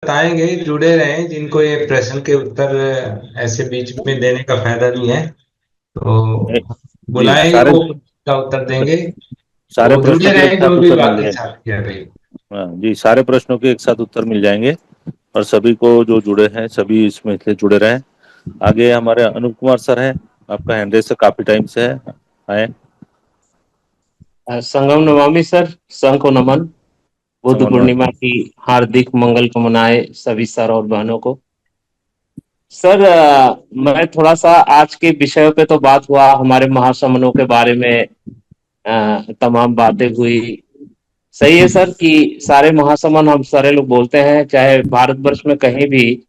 बताएंगे, जुड़े रहें। जिनको ये प्रश्न के उत्तर ऐसे बीच में देने का फायदा नहीं है, ए- तो जी बुलाएंगे, सारे वो का उत्तर देंगे। सारे तो जुड़े प्रश्नों के एक रहें, जो साथ भी उत्तर मिल बाकी जाएंगे। साथ किया भाई। हाँ जी, सारे प्रश्नों के एक साथ उत्तर मिल जाएंगे। और सभी को जो जुड़े हैं सभी इसमें से जुड़े रहें। आगे हमारे अनूप कुमार सर हैं। आपका हैंड रेस काफी टाइम से है। आए। संगम नमामि सर, संघ को नमन। बुद्ध संगम। पूर्णिमा की हार्दिक मंगल कामनाएं सभी सर और बहनों को। सर, मैं थोड़ा सा आज के विषयों पे तो बात हुआ, हमारे महासमनों के बारे में तमाम बातें हुई। सही है सर कि सारे महासमन हम सारे लोग बोलते हैं, चाहे भारतवर्ष में कहीं भी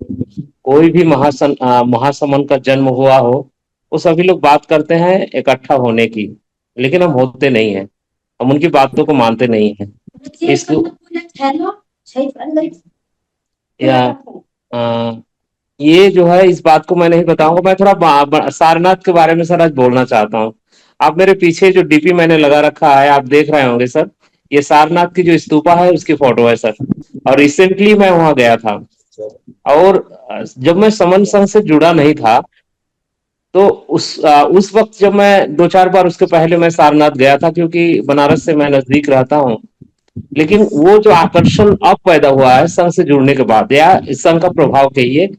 कोई भी महासमन का जन्म हुआ हो, वो सभी लोग बात करते हैं इकट्ठा होने की। लेकिन हम होते नहीं हैं, हम उनकी बातों को मानते नहीं हैं। इसको या अ, ये जो है, इस बात को मैं नहीं बताऊंगा। मैं थोड़ा सारनाथ के बारे में सर आज बोलना चाहता हूँ। आप मेरे पीछे जो डीपी मैंने लगा रखा है, आप देख रहे होंगे सर, ये सारनाथ की जो स्तूपा है उसकी फोटो है सर। और रिसेंटली मैं वहां गया था। और जब मैं समन संघ से जुड़ा नहीं था, तो उस वक्त जब मैं दो चार बार उसके पहले मैं सारनाथ गया था, क्योंकि बनारस से मैं नजदीक रहता हूँ। लेकिन वो जो आकर्षण अब पैदा हुआ है संघ से जुड़ने के बाद, या इस संघ का प्रभाव कहिए,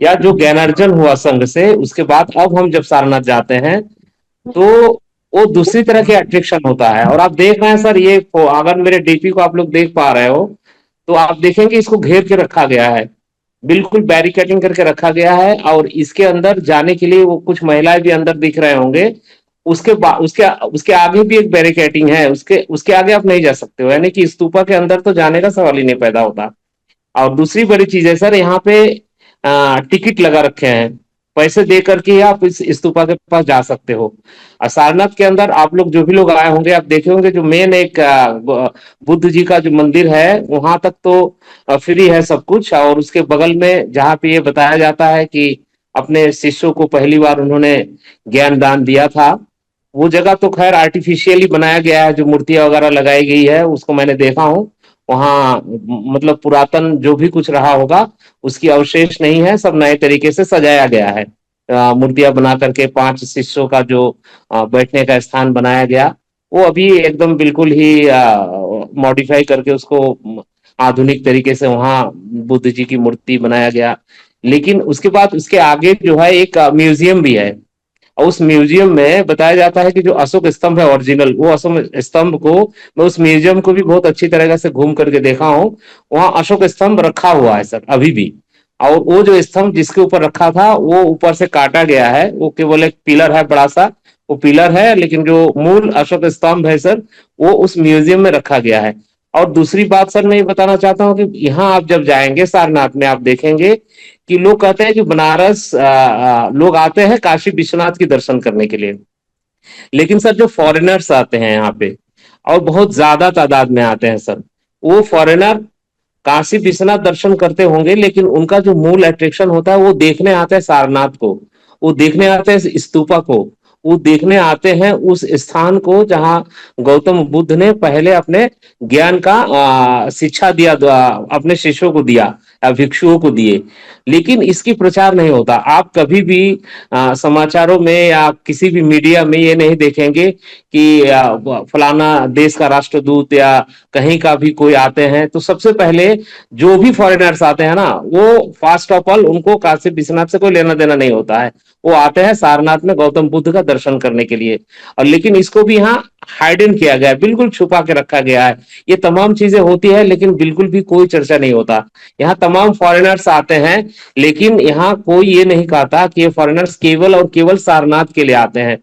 या जो ज्ञानार्जन हुआ संघ से, उसके बाद अब हम जब सारनाथ जाते हैं, तो वो दूसरी तरह के अट्रैक्शन होता है। और आप देख रहे हैं सर, ये अगर मेरे डीपी को आप लोग देख पा रहे हो, तो आप देखेंगे इसको घेर के रखा गया है, बिल्कुल बैरिकेडिंग करके रखा गया है। और इसके अंदर जाने के लिए वो कुछ महिलाएं भी अंदर दिख रहे होंगे। उसके बाद उसके उसके आगे भी एक बैरिकेडिंग है, उसके उसके आगे आप नहीं जा सकते हो, यानी कि स्तूपा के अंदर तो जाने का सवाल ही नहीं पैदा होता। और दूसरी बड़ी चीज है सर, यहाँ पे टिकट लगा रखे हैं, पैसे दे करके ही आप इस स्तूपा के पास जा सकते हो। सारनाथ के अंदर आप लोग जो भी लोग आए होंगे, आप देखे होंगे जो मेन एक बुद्ध जी का जो मंदिर है, वहां तक तो फ्री है सब कुछ। और उसके बगल में जहाँ पे ये बताया जाता है कि अपने शिष्यों को पहली बार उन्होंने ज्ञान दान दिया था, वो जगह तो खैर आर्टिफिशियली बनाया गया है, जो मूर्तियां वगैरह लगाई गई है उसको मैंने देखा हूँ वहाँ। मतलब पुरातन जो भी कुछ रहा होगा उसकी अवशेष नहीं है, सब नए तरीके से सजाया गया है। मूर्तियां बना करके पांच शिष्यों का जो बैठने का स्थान बनाया गया, वो अभी एकदम बिल्कुल ही मॉडिफाई करके उसको आधुनिक तरीके से वहां बुद्ध जी की मूर्ति बनाया गया। लेकिन उसके बाद उसके आगे जो है एक म्यूजियम भी है। और उस म्यूजियम में बताया जाता है कि जो अशोक स्तंभ है ओरिजिनल, वो अशोक स्तंभ को, मैं उस म्यूजियम को भी बहुत अच्छी तरह से घूम करके देखा हूँ। वहां अशोक स्तंभ रखा हुआ है सर अभी भी। और वो जो स्तंभ जिसके ऊपर रखा था, वो ऊपर से काटा गया है, वो केवल एक पिलर है बड़ा सा, वो पिलर है। लेकिन जो मूल अशोक स्तंभ है सर, वो उस म्यूजियम में रखा गया है। और दूसरी बात सर, मैं ये बताना चाहता हूँ कि यहाँ आप जब जाएंगे सारनाथ में, आप देखेंगे कि लोग कहते हैं कि बनारस लोग आते हैं काशी विश्वनाथ की दर्शन करने के लिए। लेकिन सर जो फॉरेनर्स आते हैं यहाँ पे, और बहुत ज्यादा तादाद में आते हैं सर, वो फॉरेनर काशी विश्वनाथ दर्शन करते होंगे, लेकिन उनका जो मूल अट्रैक्शन होता है वो देखने आते हैं सारनाथ को, वो देखने आते हैं स्तूपा को, वो देखने आते हैं उस स्थान को जहां गौतम बुद्ध ने पहले अपने ज्ञान का शिक्षा दिया, अपने शिष्यों को दिया, भिक्षुओं को दिए। लेकिन इसकी प्रचार नहीं होता। आप कभी भी समाचारों में या किसी भी मीडिया में ये नहीं देखेंगे कि फलाना देश का राष्ट्रदूत या कहीं का भी कोई आते हैं, तो सबसे पहले जो भी फॉरेनर्स आते हैं ना, वो फर्स्ट ऑफ ऑल उनको काशी विश्वनाथ से कोई लेना देना नहीं होता है। वो आते हैं सारनाथ में गौतम बुद्ध का दर्शन करने के लिए। और लेकिन इसको भी यहाँ हाइडन किया गया है, बिल्कुल छुपा के रखा गया है। ये तमाम चीजें होती है लेकिन बिल्कुल भी कोई चर्चा नहीं होता। यहाँ तमाम फॉरेनर्स आते हैं, लेकिन यहाँ कोई ये नहीं कहता कि ये फॉरेनर्स केवल और केवल सारनाथ के लिए आते हैं।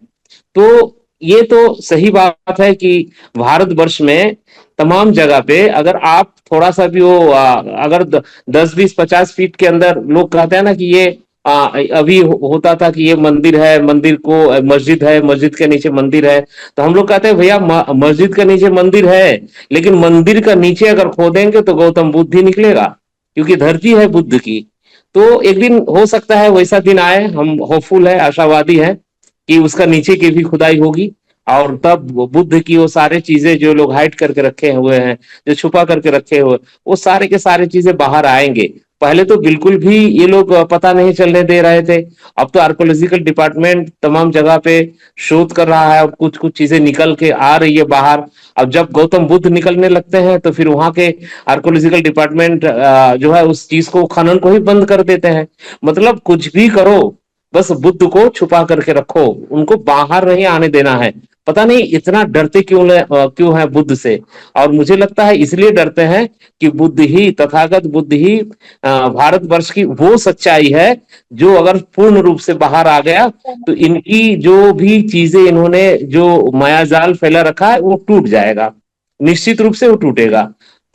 तो ये तो सही बात है कि भारतवर्ष में तमाम जगह पे अगर आप थोड़ा सा भी वो अगर 10 20 50 फीट के अंदर, लोग कहते हैं ना कि ये अभी होता था कि ये मंदिर है, मंदिर को मस्जिद है, मस्जिद के नीचे मंदिर है। तो हम लोग कहते हैं भैया मस्जिद के नीचे मंदिर है, लेकिन मंदिर का नीचे अगर खोदेंगे तो गौतम बुद्ध ही निकलेगा, क्योंकि धरती है बुद्ध की। तो एक दिन हो सकता है वैसा दिन आए, हम होपफुल है, आशावादी है कि उसका नीचे की भी खुदाई होगी। और तब बुद्ध की वो सारे चीजें जो लोग हाइड करके रखे हुए हैं, जो छुपा करके रखे हुए, वो सारे के सारे चीजें बाहर आएंगे। पहले तो बिल्कुल भी ये लोग पता नहीं चलने दे रहे थे। अब तो आर्कोलॉजिकल डिपार्टमेंट तमाम जगह पे शोध कर रहा है, अब कुछ कुछ चीजें निकल के आ रही है बाहर। अब जब गौतम बुद्ध निकलने लगते हैं तो फिर वहां के आर्कोलॉजिकल डिपार्टमेंट जो है उस चीज को, खनन को ही बंद कर देते हैं। मतलब कुछ भी करो, बस बुद्ध को छुपा करके रखो, उनको बाहर नहीं आने देना है। पता नहीं इतना डरते क्यों है बुद्ध से। और मुझे लगता है इसलिए डरते हैं कि बुद्ध ही, तथागत बुद्ध ही भारतवर्ष की वो सच्चाई है जो अगर पूर्ण रूप से बाहर आ गया तो इनकी जो भी चीजें, इन्होंने जो मायाजाल फैला रखा है वो टूट जाएगा, निश्चित रूप से वो टूटेगा।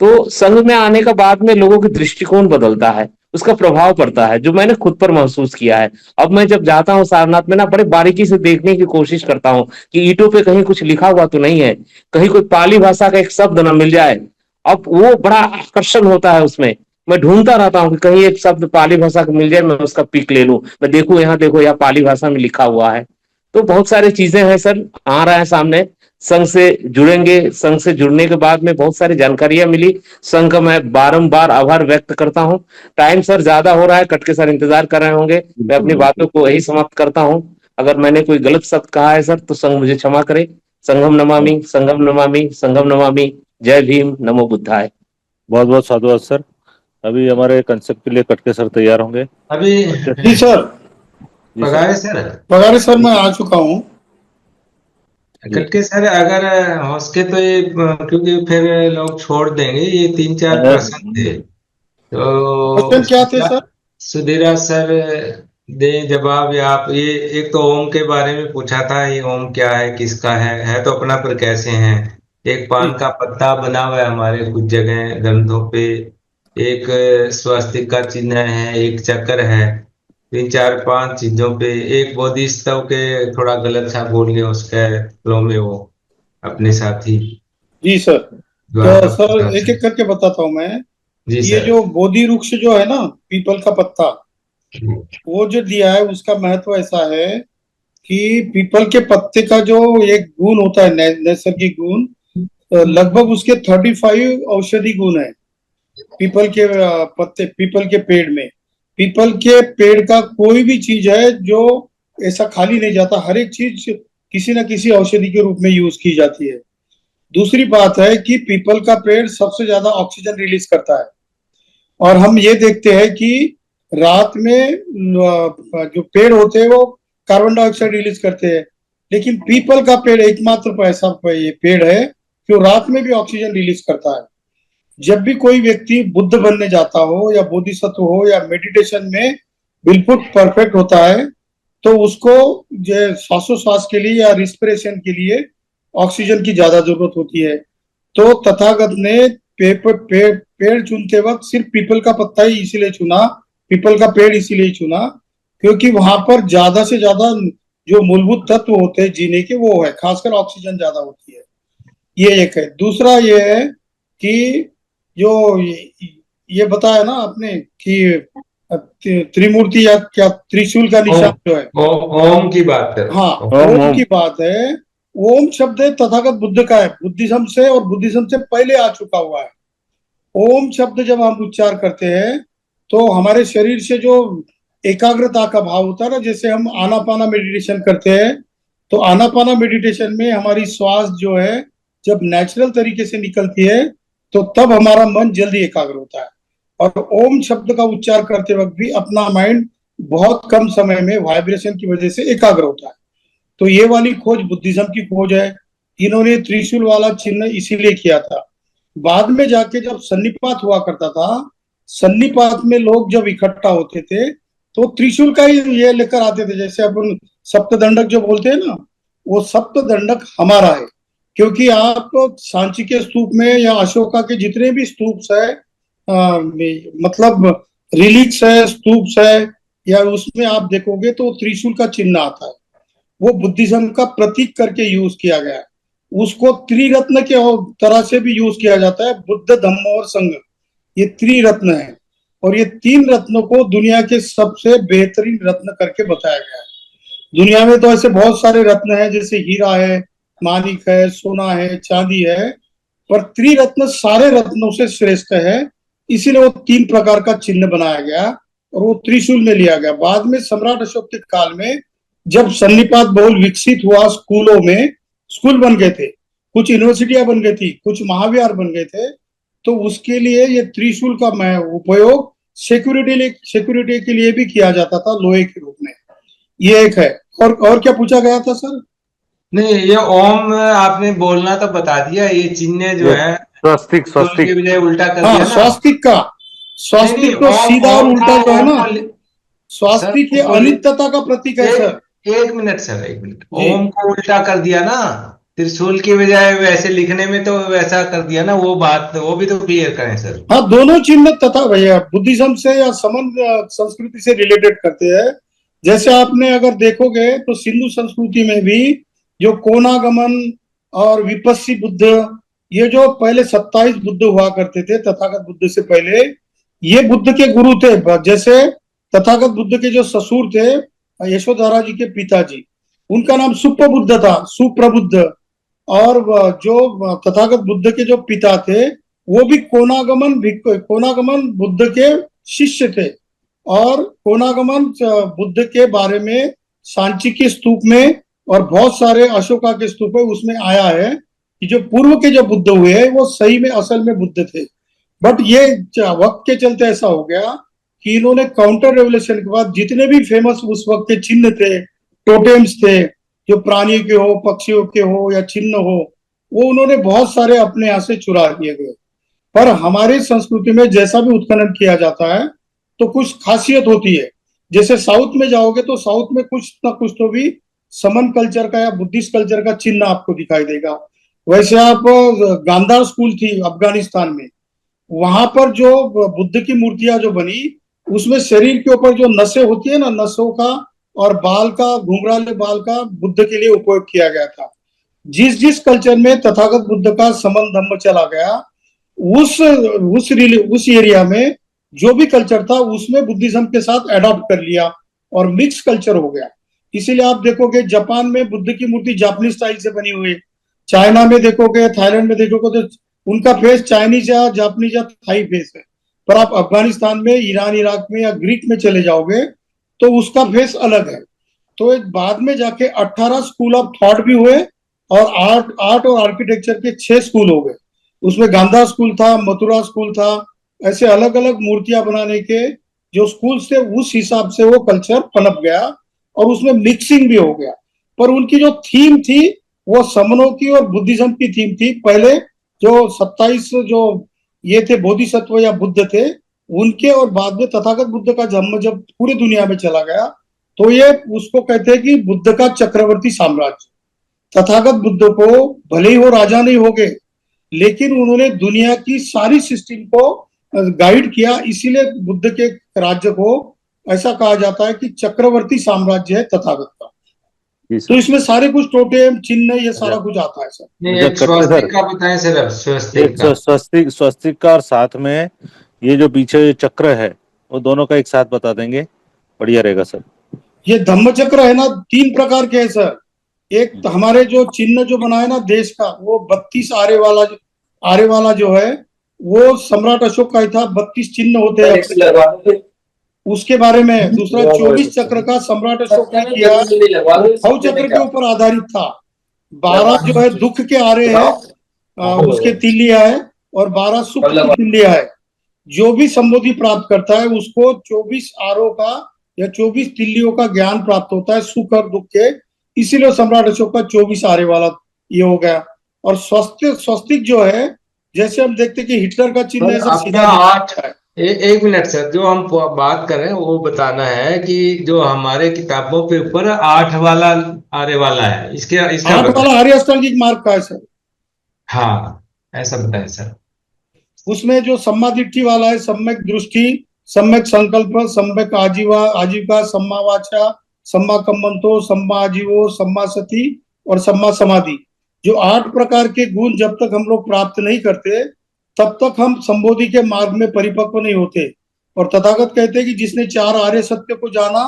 तो संघ में आने का बाद में लोगों की दृष्टिकोण बदलता है, उसका प्रभाव पड़ता है, जो मैंने खुद पर महसूस किया है। अब मैं जब जाता हूँ सारनाथ में ना, बड़े बारीकी से देखने की कोशिश करता हूँ कि ईंटों पे कहीं कुछ लिखा हुआ तो नहीं है, कहीं कोई पाली भाषा का एक शब्द ना मिल जाए। अब वो बड़ा आकर्षण होता है उसमें, मैं ढूंढता रहता हूँ कि कहीं एक शब्द पाली भाषा का मिल जाए, मैं उसका पिक ले लूं, मैं देखूं यहाँ देखो यह पाली भाषा में लिखा हुआ है। तो बहुत सारी चीजें हैं सर, आ रहा है सामने। संघ से जुड़ेंगे, संघ से जुड़ने के बाद में बहुत सारी जानकारियां मिली। संघ का मैं बारंबार आभार व्यक्त करता हूं। टाइम सर ज्यादा हो रहा है, कट के सर इंतजार कर रहे होंगे, मैं अपनी बातों को यही समाप्त करता हूं। अगर मैंने कोई गलत शब्द कहा है सर तो संघ मुझे क्षमा करे। संघम नमामि, संघम नमामि, संघम नमामि। जय भीम, नमो बुद्धाय। बहुत बहुत साधुवाद सर। अभी हमारे कंसेप्ट के लिए कटके सर तैयार होंगे। अभी जी सर। जी सर। पगारे सर मैं आ चुका हूँ। कटके सर, अगर हो सके तो ये, क्योंकि फिर लोग छोड़ देंगे, ये 3-4 प्रश्न थे तो क्वेश्चन क्या थे सर? सुधीरा सर दे जवाब। या आप ये, एक तो ओम के बारे में पूछा था, ये ओम क्या है, किसका है तो अपना, पर कैसे है। एक पान का पत्ता बना हुआ है हमारे कुछ जगह ग्रंथों पे, एक स्वस्तिक का चिन्ह है, एक चक्र है, 3-4-5 चीजों पे, एक बोधिसत्व के थोड़ा गलत सा बोल गया उसके फ्लो में वो अपने साथी जी सर। द्वारा तो सर एक एक करके बताता हूँ मैं। जी ये सर। जो बोधि वृक्ष जो है ना, पीपल का पत्ता, वो जो दिया है उसका महत्व ऐसा है कि पीपल के पत्ते का जो एक गुण होता है, नैसर्गिक गुण, लगभग उसके 35 औषधि गुण है पीपल के पत्ते, पीपल के पेड़ में। पीपल के पेड़ का कोई भी चीज है जो ऐसा खाली नहीं जाता, हर एक चीज किसी न किसी औषधि के रूप में यूज की जाती है। दूसरी बात है कि पीपल का पेड़ सबसे ज्यादा ऑक्सीजन रिलीज करता है। और हम ये देखते हैं कि रात में जो पेड़ होते हैं वो कार्बन डाइऑक्साइड रिलीज करते हैं, लेकिन पीपल का पेड़ एकमात्र ऐसा ये पेड़ है जो रात में भी ऑक्सीजन रिलीज करता है। जब भी कोई व्यक्ति बुद्ध बनने जाता हो या बोधिसत्व हो या मेडिटेशन में बिल्कुल परफेक्ट होता है, तो उसको जो श्वासोश्वास के लिए या रिस्पिरेशन के लिए ऑक्सीजन की ज्यादा जरूरत होती है। तो तथागत ने पेड़ चुनते वक्त सिर्फ पीपल का पत्ता ही इसीलिए चुना, पीपल का पेड़ इसीलिए चुना क्योंकि वहां पर ज्यादा से ज्यादा जो मूलभूत तत्व होते हैं जीने के वो है, खासकर ऑक्सीजन ज्यादा होती है। ये एक है। दूसरा ये है कि जो ये बताया ना आपने कि त्रिमूर्ति या क्या त्रिशूल का निशान जो है, ओम की बात कर। हाँ ओम की बात है। ओम शब्द तथागत बुद्ध का है, बुद्धिज्म से और बुद्धिज्म से पहले आ चुका हुआ है। ओम शब्द जब हम उच्चार करते हैं तो हमारे शरीर से जो एकाग्रता का भाव होता है ना, जैसे हम आनापाना मेडिटेशन करते हैं, तो आनापाना मेडिटेशन में हमारी श्वास जो है जब नेचुरल तरीके से निकलती है तो तब हमारा मन जल्दी एकाग्र होता है। और ओम शब्द का उच्चार करते वक्त भी अपना माइंड बहुत कम समय में वाइब्रेशन की वजह से एकाग्र होता है। तो ये वाली खोज बुद्धिज्म की खोज है। इन्होंने त्रिशूल वाला चिन्ह इसीलिए किया था। बाद में जाके जब सन्निपात हुआ करता था, सन्निपात में लोग जब इकट्ठा होते थे तो त्रिशूल का ही ये लेकर आते थे। जैसे अपन सप्तदंडक जो बोलते हैं ना, वो सप्तदंडक हमारा है। क्योंकि आप सांची के स्तूप में या अशोका के जितने भी स्तूप है, मतलब रिलिक्स है, स्तूप है, या उसमें आप देखोगे तो त्रिशूल का चिन्ह आता है। वो बुद्धिज्म का प्रतीक करके यूज किया गया है। उसको त्रिरत्न के तरह से भी यूज किया जाता है, बुद्ध धम्म और संघ, ये त्रिरत्न है। और ये 3 रत्नों को दुनिया के सबसे बेहतरीन रत्न करके बताया गया है। दुनिया में तो ऐसे बहुत सारे रत्न हैं, जैसे हीरा है, मानिक है, सोना है, चांदी है, पर त्रिरत्न सारे रत्नों से श्रेष्ठ है। इसीलिए वो 3 प्रकार का चिन्ह बनाया गया और वो त्रिशूल में लिया गया। बाद में सम्राट अशोक के काल में जब सन्निपात बहुल विकसित हुआ, स्कूलों में स्कूल बन गए थे, कुछ यूनिवर्सिटियां बन गई थी, कुछ महाविहार बन गए थे, तो उसके लिए ये त्रिशूल का उपयोग सिक्योरिटी के लिए भी किया जाता था, लोहे के रूप में। ये एक है। और क्या पूछा गया था सर? नहीं, ये ओम आपने बोलना तो बता दिया। ये चिन्ह जो है स्वस्तिक त्रिशूल के स्वस्तिक बजाय उल्टा कर हाँ, दिया ना। स्वास्तिक का, नहीं, स्वास्तिक तो ओम सीधा और ओम उल्टा को जो है ओम ना, को स्वास्तिक सर ये बोलिए। अनित्यता का प्रतीक है सर। एक मिनट सर, एक मिनट। जी ओम को उल्टा कर दिया ना, त्रिशूल की बजाय वैसे लिखने में तो वैसा कर दिया ना। वो बात, वो भी तो क्लियर करें सर। हाँ, दोनों चिन्ह तथा भैया बुद्धिज्म से या समन संस्कृति से रिलेटेड करते हैं। जैसे आपने अगर देखोगे तो सिंधु संस्कृति में भी जो कोनागमन और विपस्सी बुद्ध, ये जो पहले 27 बुद्ध हुआ करते थे तथागत बुद्ध से पहले, ये बुद्ध के गुरु थे। जैसे तथागत बुद्ध के जो ससुर थे, यशोधरा जी के पिताजी, उनका नाम सुप्रबुद्ध था, सुप्रबुद्ध। और जो तथागत बुद्ध के जो पिता थे, वो भी कोनागमन बुद्ध के शिष्य थे। और कोनागमन बुद्ध के बारे में सांची के स्तूप में और बहुत सारे अशोका के स्तूप है, उसमें आया है कि जो पूर्व के जो बुद्ध हुए वो सही में असल में बुद्ध थे। बट ये वक्त के चलते ऐसा हो गया कि इन्होंने काउंटर रेवोल्यूशन के बाद जितने भी फेमस उस वक्त के चिन्ह थे, टोटेम्स थे, जो प्राणियों के हो, पक्षियों के हो या चिन्ह हो, वो उन्होंने बहुत सारे अपने यहाँ से चुरा लिए गए। पर हमारी संस्कृति में जैसा भी उत्खनन किया जाता है तो कुछ खासियत होती है। जैसे साउथ में जाओगे तो साउथ में कुछ ना कुछ तो भी समन कल्चर का या बुद्धिस्ट कल्चर का चिन्ह आपको दिखाई देगा। वैसे आप गांधार स्कूल थी अफगानिस्तान में, वहां पर जो बुद्ध की मूर्तियां जो बनी, उसमें शरीर के ऊपर जो नसें होती है ना, नसों का और बाल का, घुंघराले बाल का बुद्ध के लिए उपयोग किया गया था। जिस जिस कल्चर में तथागत बुद्ध का समन धम्म चला गया, उस एरिया में जो भी कल्चर था उसमें बुद्धिज्म के साथ एडॉप्ट कर लिया और मिक्स कल्चर हो गया। इसीलिए आप देखोगे जापान में बुद्ध की मूर्ति जापानीज स्टाइल से बनी हुई, चाइना में देखोगे, थाईलैंड में देखोगे तो उनका फेस चाइनीज या जापानीज या थाई फेस है। पर आप अफगानिस्तान में, ईरान, इराक में या ग्रीक में चले जाओगे तो उसका फेस अलग है। तो बाद में जाके 18 स्कूल ऑफ थॉट भी हुए और आर्ट और आर्किटेक्चर के 6 स्कूल हो गए। उसमें गांधार स्कूल था, मथुरा स्कूल था, ऐसे अलग अलग मूर्तियां बनाने के जो स्कूल थे, उस हिसाब से वो कल्चर पनप गया और उसमें मिक्सिंग भी हो गया। पर उनकी जो थीम थी वो समनों की और बुद्धिज्म की थीम थी। पहले जो 27 जो ये थे बोधिसत्व या बुद्ध थे उनके, और बाद में तथागत बुद्ध का जन्म जब पूरी दुनिया में चला गया तो ये उसको कहते हैं कि बुद्ध का चक्रवर्ती साम्राज्य। तथागत बुद्ध को भले ही वो राजा नहीं हो गए, लेकिन उन्होंने दुनिया की सारी सिस्टम को गाइड किया। इसीलिए बुद्ध के राज्य को ऐसा कहा जाता है कि चक्रवर्ती साम्राज्य है तथागत का। तो इसमें सारे कुछ टोटेम चिन्ह ये सारा कुछ आता है सर। नहीं, एक स्वस्तिक का बताएं सर। अब स्वस्तिक का, स्वस्तिक का और साथ में ये जो पीछे चक्र है वो दोनों का एक साथ बता देंगे, बढ़िया रहेगा सर। ये धम्म चक्र है ना, 3 प्रकार के है सर। एक तो हमारे जो चिन्ह जो बनाए ना देश का, वो 32 आरे वाला जो है वो सम्राट अशोक का ही था। 32 चिन्ह होते हैं उसके बारे में। दूसरा 24 चक्र का सम्राट अशोक ने किया, खौ चक्र के ऊपर आधारित था। 12 जो है दुख के आरे है, उसके तिल्लियां है, और 12 सुख की तिल्लियां है। जो भी संबोधि प्राप्त करता है उसको 24 आरों का या 24 तिल्लियों का ज्ञान प्राप्त होता है, सुख और दुख के। इसीलिए सम्राट अशोक का 24 आरे वाला ये हो गया। और स्वस्तिक जो है, जैसे हम देखते हैं कि हिटलर का चिन्ह है सर, सीधा 8 एक मिनट सर, जो हम बात कर रहे हैं वो बताना है कि जो हमारे किताबों के ऊपर 8 वाला आरे वाला है, इसका 8 वाला आर्य अष्टांगिक मार्ग का है सर। हाँ, ऐसा बताएं सर। उसमें जो सम्मादिट्ठी वाला है, सम्यक दृष्टि, सम्यक संकल्प, सम्यक आजीविका, सम्मा वाचा, सम्मा कम्मंतो, सम्मा आजीवो, सम्मा सती और सम्मा समाधि। जो 8 प्रकार के गुण जब तक हम लोग प्राप्त नहीं करते तब तक हम संबोधि के मार्ग में परिपक्व नहीं होते। और तथागत कहते हैं कि जिसने 4 आर्य सत्य को जाना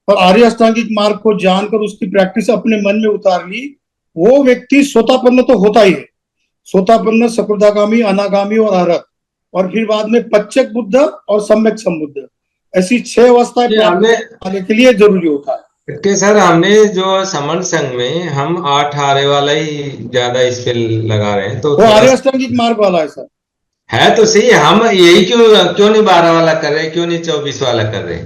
और आर्य अष्टांगिक मार्ग को जानकर उसकी प्रैक्टिस अपने मन में उतार ली, वो व्यक्ति सोतापन्न तो होता ही है। सोतापन्न, सकृदागामी, अनागामी और अरहत। और फिर बाद में पच्चक बुद्ध और सम्यक संबुद्ध, ऐसी 6 अवस्थाएं ये प्राप्त हमने करने के लिए जरूरी होता है। के सर हमने जो समन संघ में हम 8 आरे वाला ही ज्यादा इस पे लगा रहे हैं, तो वो थोड़ा आर्य अष्टांगिक मार्ग वाला है सर। है तो सही। हम यही क्यों क्यों नहीं 12 वाला कर रहे, क्यों नहीं 24 वाला कर रहे?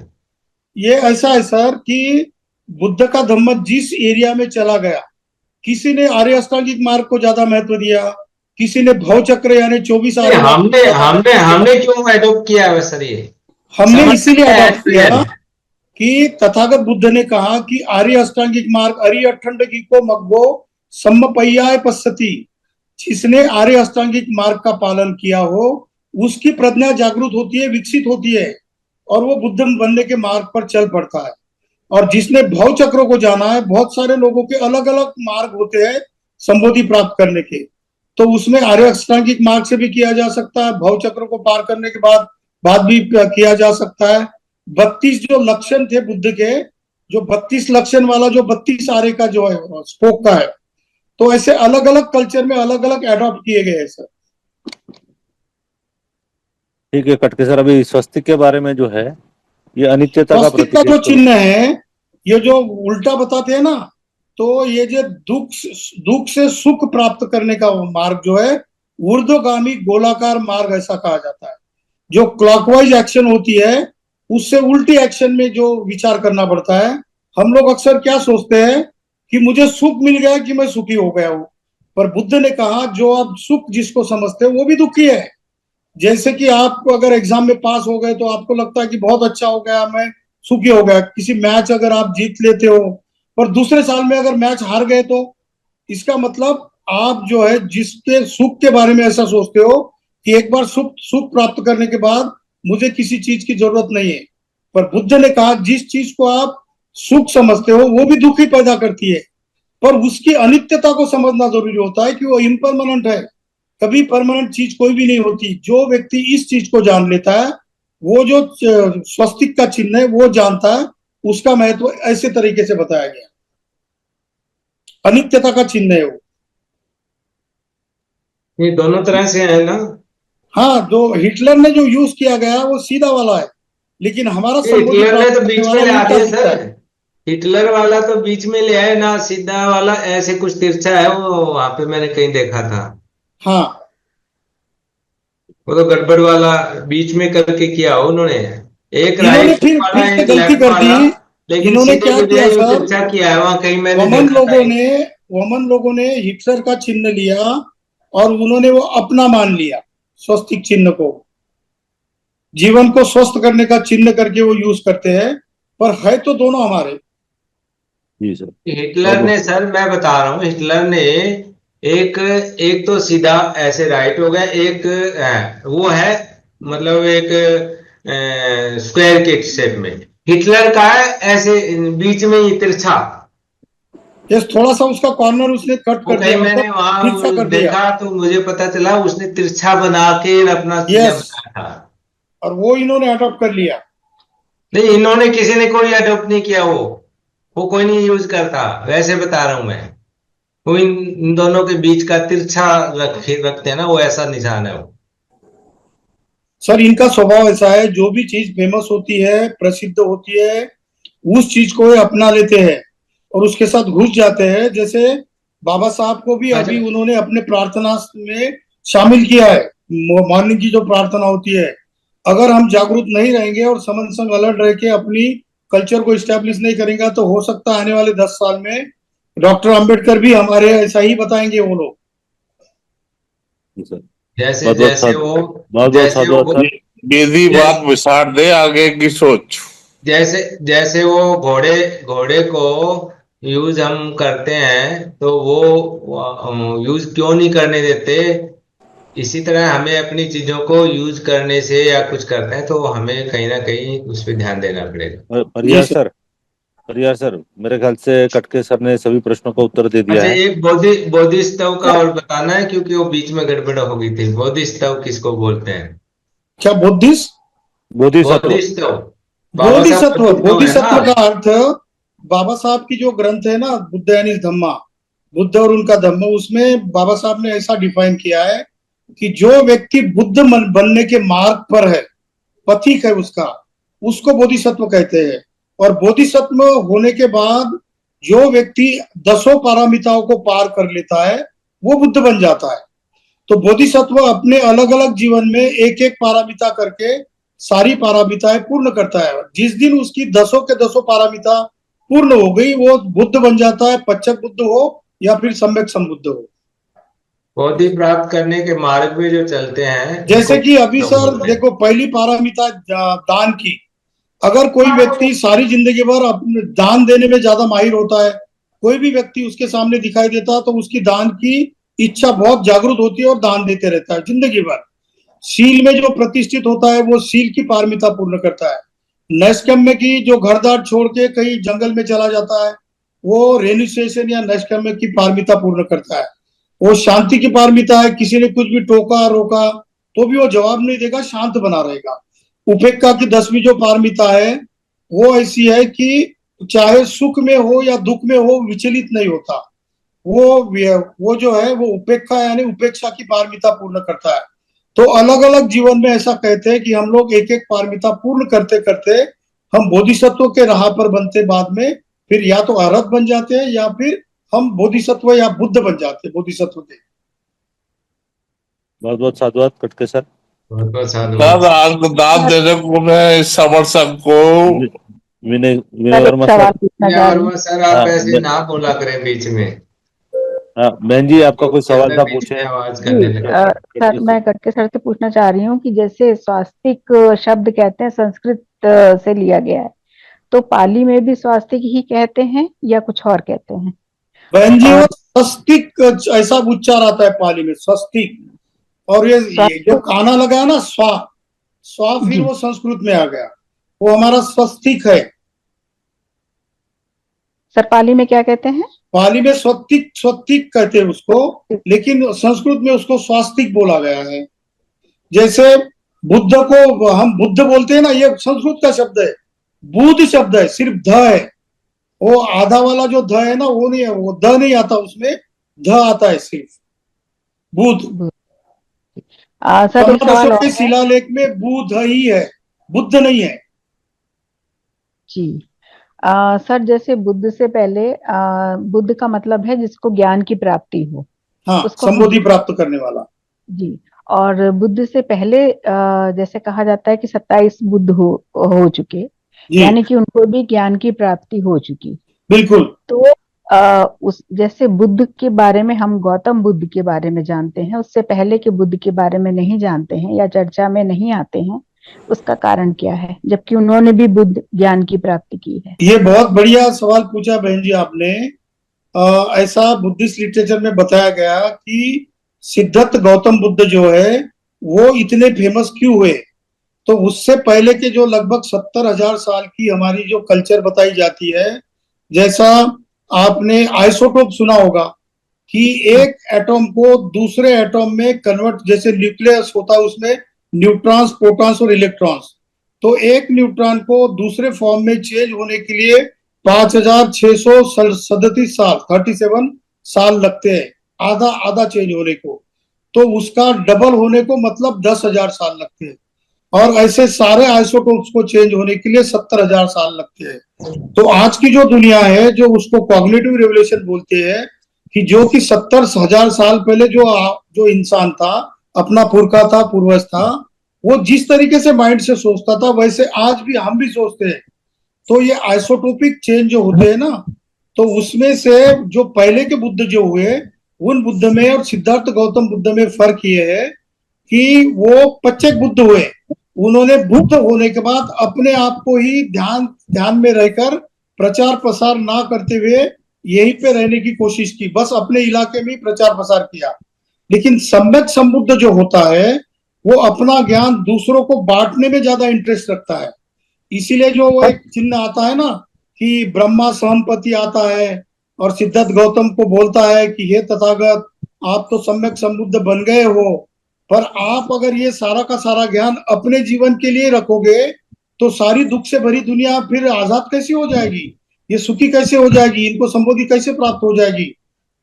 ये ऐसा है सर कि बुद्ध का धम्म जिस एरिया में चला गया, किसी ने आर्य अष्टांगिक मार्ग को ज्यादा महत्व दिया, किसी ने भव चक्र यानी 24 नहीं, आर्य मार्ग को हमने ज्यादा हमने महत्व दिया। हमने क्यों एडोप्ट किया है सर? ये हमने समझ इसीलिए में अडॉप्ट किया है। कि तथागत बुद्ध ने कहा कि आर्य अष्टांगिक मार्ग अरि अठंडगी को मग्गो सम्मपय्याय पश्यति, जिसने आर्य अष्टांगिक मार्ग का पालन किया हो उसकी प्रज्ञा जागृत होती है, विकसित होती है, और वो बुद्ध बनने के मार्ग पर चल पड़ता है। और जिसने भव चक्रों को जाना है, बहुत सारे लोगों के अलग अलग मार्ग होते हैं संबोधि प्राप्त करने के, तो उसमें आर्य अष्टांगिक मार्ग से भी किया जा सकता है, भव चक्रों को पार करने के बाद भी किया जा सकता है। 32 जो लक्षण थे बुद्ध के, जो 32 लक्षण वाला जो 32 आर्य का जो है स्पोक का है, तो ऐसे अलग अलग कल्चर में अलग अलग एडॉप्ट किए गए हैं सर। ठीक है कटके सर, अभी स्वस्तिक के बारे में जो है ये अनित्यता का स्वस्तिक का प्रतीक है, जो चिन्ह है, ये जो उल्टा बताते हैं ना, तो ये जो दुख से सुख प्राप्त करने का मार्ग जो है ऊर्ध्वगामी गोलाकार मार्ग ऐसा कहा जाता है। जो क्लॉकवाइज एक्शन होती है उससे उल्टी एक्शन में जो विचार करना पड़ता है। हम लोग अक्सर क्या सोचते हैं कि मुझे सुख मिल गया कि मैं सुखी हो गया हूं, पर बुद्ध ने कहा जो आप सुख जिसको समझते हो वो भी दुखी है। जैसे कि आप अगर एग्जाम में पास हो गए तो आपको लगता है कि बहुत अच्छा हो गया, मैं सुखी हो गया। किसी मैच अगर आप जीत लेते हो पर दूसरे साल में अगर मैच हार गए तो इसका मतलब आप जो है जिसके सुख के बारे में ऐसा सोचते हो कि एक बार सुख सुख प्राप्त करने के बाद मुझे किसी चीज की जरूरत नहीं है। पर बुद्ध ने कहा जिस चीज को आप सुख समझते हो वो भी दुख ही पैदा करती है, पर उसकी अनित्यता को समझना जरूरी होता है कि वो इम्परमानेंट है, कभी परमानेंट चीज कोई भी नहीं होती। जो व्यक्ति इस चीज को जान लेता है, वो जो स्वस्तिक का चिन्ह है वो जानता है, उसका महत्व ऐसे तरीके से बताया गया, अनित्यता का चिन्ह है वो। ये दोनों तरह से है ना? हाँ, जो हिटलर ने जो यूज किया गया है वो सीधा वाला है, लेकिन हमारा संबोधि हिटलर ने प्राप्त तो करने बीच में वाला ला उल्टा दिया सीधा सर। है। हिटलर वाला तो बीच में ले आए ना, सीधा वाला ऐसे कुछ तिरछा है वो, वहां पे मैंने कहीं देखा था। हाँ, वो तो गड़बड़ वाला बीच में करके किया उन्होंने, एक इन्होंने राइट फिर वाला से एक गलती लेफ्ट कर दी। वाला, लेकिन इन्होंने सीधे क्या की किया बजाय वो सर, तिरछा किया है, वहां कहीं मैंने वमन देखा था। लोगों ने वमन लोगों ने हिटलर का चिन्ह लिया और उन्होंने वो अपना मान लिया स्वस्तिक चिन्ह को, जीवन को स्वस्थ करने का चिन्ह करके वो यूज करते हैं, पर है तो दोनों हमारे। जी सर। हिटलर ने सर, मैं बता रहा हूँ, हिटलर ने एक एक तो सीधा ऐसे राइट हो गया, एक वो है मतलब एक स्क्वायर के शेप में। हिटलर का है ऐसे बीच में ही तिरछा। यस, थोड़ा सा उसका कॉर्नर उसने कट वो कर कहीं दिया, मतलब मैंने तिरछा वहां कर दिया। देखा तो मुझे पता चला उसने तिरछा बना के अपना चीजा यस, बनाया था। और वो इन्होंने अडॉप्ट कर लिया। नहीं, इन्होंने किसी ने कोई अडॉप्ट नहीं किया, वो कोई नहीं यूज करता, वैसे बता रहा हूं मैं। वो इन दोनों के बीच का तिरछा रखते हैं ना, वो ऐसा निशान है वो। सर इनका स्वभाव ऐसा है, जो भी चीज फेमस होती है, प्रसिद्ध होती है, उस चीज को ये अपना लेते हैं और उसके साथ घुस जाते हैं। जैसे बाबा साहब को भी अच्छा, अभी उन्होंने अपने प्रार्थना में शामिल किया है। मॉर्निंग की जो प्रार्थना होती है, अगर हम जागरूक नहीं रहेंगे और समन संग अलर्ट रह के अपनी कल्चर को स्टैब्लिश नहीं करेंगे तो हो सकता है आने वाले 10 साल में डॉक्टर अंबेडकर भी हमारे ऐसा ही बताएंगे वो लोग। जी सर। जैसे बहुत बहुत जैसे साधु, वो बहुत बहुत जैसे साधुवाद वो सर। बेदी बात विसार दे आगे की सोच। जैसे जैसे वो घोड़े घोड़े को यूज हम करते हैं तो वो यूज क्यों नहीं करने देते, इसी तरह हमें अपनी चीजों को यूज करने से या कुछ करते हैं तो हमें कहीं ना कहीं उस पर ध्यान देना पड़ेगा। परियार सर, परियार सर, मेरे ख्याल से कटके सर ने सभी प्रश्नों का उत्तर दे दिया अच्छा, है। एक बोधिस्तव का और बताना है, क्योंकि वो बीच में गड़बड़ हो गई थी। बोधिस्तव किसको बोलते हैं? क्या बुद्धिस्ट? बोधिसत्व। बोधिस्तव बाबा साहब का बोधिसत्व, बुक तो है ना। बोधिसत्व का अर्थ बाबा साहब की जो ग्रंथ है ना, बुद्ध यानी धम्मा, बुद्ध और उनका धम्म, उसमें बाबा साहब ने ऐसा डिफाइन किया है कि जो व्यक्ति बुद्ध बनने के मार्ग पर है, पथिक है उसका, उसको बोधिसत्व कहते हैं। और बोधिसत्व होने के बाद जो व्यक्ति 10 पारमिताओं को पार कर लेता है वो बुद्ध बन जाता है। तो बोधिसत्व अपने अलग अलग जीवन में एक एक पारमिता करके सारी पारमिताएं पूर्ण करता है। जिस दिन उसकी 10 के 10 पारमिता पूर्ण हो गई वो बुद्ध बन जाता है, पच्चक बुद्ध हो या फिर सम्यक संबुद्ध हो। बोधि प्राप्त करने के मार्ग में जो चलते हैं जैसे कि अभी सर बोलते हैं। देखो, पहली पारमिता दान की, अगर कोई व्यक्ति सारी जिंदगी भर अपने दान देने में ज्यादा माहिर होता है, कोई भी व्यक्ति उसके सामने दिखाई देता है तो उसकी दान की इच्छा बहुत जागृत होती है और दान देते रहता है जिंदगी भर। शील में जो प्रतिष्ठित होता है वो शील की पारमिता पूर्ण करता है। नैष्कर्म्य की जो घर द्वार छोड़ के कहीं जंगल में चला जाता है वो रेनुसिएशन या नैष्कर्म्य की पारमिता पूर्ण करता है। वो शांति की पारमिता है, किसी ने कुछ भी टोका रोका तो भी वो जवाब नहीं देगा, शांत बना रहेगा। उपेक्षा की 10वीं जो पारमिता है वो ऐसी है कि चाहे सुख में हो या दुख में हो विचलित नहीं होता। वो जो है वो उपेक्षा यानी उपेक्षा की पारमिता पूर्ण करता है। तो अलग अलग जीवन में ऐसा कहते हैं कि हम लोग एक एक पारमिता पूर्ण करते करते हम बोधिसत्व के राह पर बनते, बाद में फिर या तो अरहत बन जाते हैं या फिर हम बोधिसत्व या बुद्ध बन जाते हैं बोधिसत्व के। बहुत बहुत साधुवाद कटके सर। बहुत बहुत सर साधुवाद। आज दान देने को मैं समर्थक को विनय विनय सर एक वर्मा सवाल सर। पूछना या चाह और रही हूँ। वो सर आप हाँ ऐसे ना बोला करें बीच में, हाँ बहन जी आपका कोई सवाल मैं था, बीच में पूछे। आवाज जी करने लगे। सर मैं कटके सर से पूछना चाह रही हूँ कि जैसे स्वास्तिक शब्द कहते हैं संस्कृत से लिया गया है, तो पाली में भी स्वास्तिक ही कहते हैं या कुछ और कहते हैं? बहन जी वो और स्वस्तिक ऐसा उच्चार आता है पाली में, स्वस्तिक। और ये जो स्वास्तिक काना लगा है ना स्वा, स्वा फिर जी वो संस्कृत में आ गया, वो हमारा स्वस्तिक है। सर पाली में क्या कहते हैं? पाली में स्वस्तिक, स्वस्तिक कहते हैं उसको, लेकिन संस्कृत में उसको स्वास्तिक बोला गया है। जैसे बुद्ध को हम बुद्ध बोलते हैं ना, ये संस्कृत का शब्द है, बुद्ध शब्द है, सिर्फ ध है। वो आधा वाला जो ध है ना वो नहीं है, वो द नहीं आता उसमें, ध आता है सिर्फ, बुद्ध। सर एक सवाल कर्नाटक और के है शिलालेख में बुद्ध ही है, बुद्ध नहीं है। जी। सर जैसे बुद्ध से पहले बुद्ध का मतलब है जिसको ज्ञान की प्राप्ति हो, हाँ, उसको हम संबोधि प्राप्त करने वाला। जी। और बुद्ध से पहले जैसे कहा जाता है कि 27 बुद्ध हो चुके, जी यानी कि उनको भी ज्ञान की प्राप्ति हो चुकी। बिल्कुल। तो उस जैसे बुद्ध के बारे में हम गौतम बुद्ध के बारे में जानते हैं, उससे पहले के बुद्ध के बारे में नहीं जानते हैं या चर्चा में नहीं आते हैं, उसका कारण क्या है, जबकि उन्होंने भी बुद्ध ज्ञान की प्राप्ति की है? ये बहुत बढ़िया सवाल पूछा बहन जी आपने। ऐसा बुद्धिस्ट लिटरेचर में बताया गया कि सिद्धार्थ गौतम बुद्ध जो है वो इतने फेमस क्यों हुए। तो उससे पहले के जो लगभग 70,000 साल की हमारी जो कल्चर बताई जाती है, जैसा आपने आइसोटोप सुना होगा कि एक एटॉम को दूसरे एटॉम में कन्वर्ट, जैसे न्यूक्लियस होता है उसमें न्यूट्रॉन्स, प्रोटॉन्स और इलेक्ट्रॉन्स, तो एक न्यूट्रॉन को दूसरे फॉर्म में चेंज होने के लिए 5,637 साल 37 साल लगते हैं, आधा आधा चेंज होने को। तो उसका डबल होने को मतलब 10,000 साल लगते हैं। और ऐसे सारे आइसोटोप्स को चेंज होने के लिए 70,000 साल लगते हैं। तो आज की जो दुनिया है जो उसको कॉग्निटिव रेवोल्यूशन बोलते हैं, कि जो कि 70,000 साल पहले जो इंसान था, अपना पुरखा था, पूर्वज था, वो जिस तरीके से माइंड से सोचता था वैसे आज भी हम भी सोचते हैं। तो ये आइसोटोपिक चेंज जो होते हैं ना, तो उसमें से जो पहले के बुद्ध जो हुए उन बुद्ध में और सिद्धार्थ गौतम बुद्ध में फर्क ये है कि वो पच्चेक बुद्ध हुए। उन्होंने बुद्ध होने के बाद अपने आप को ही ध्यान में रहकर प्रचार प्रसार ना करते हुए यहीं पे रहने की कोशिश की, बस अपने इलाके में ही प्रचार प्रसार किया। लेकिन सम्यक संबुद्ध जो होता है वो अपना ज्ञान दूसरों को बांटने में ज्यादा इंटरेस्ट रखता है। इसीलिए जो वो एक चिन्ह आता है ना कि ब्रह्मा सहमपति आता है और सिद्धार्थ गौतम को बोलता है कि हे तथागत, आप तो सम्यक संबुद्ध बन गए हो, पर आप अगर ये सारा का सारा ज्ञान अपने जीवन के लिए रखोगे तो सारी दुख से भरी दुनिया फिर आजाद कैसे हो जाएगी, ये सुखी कैसे हो जाएगी, इनको संबोधि कैसे प्राप्त हो जाएगी।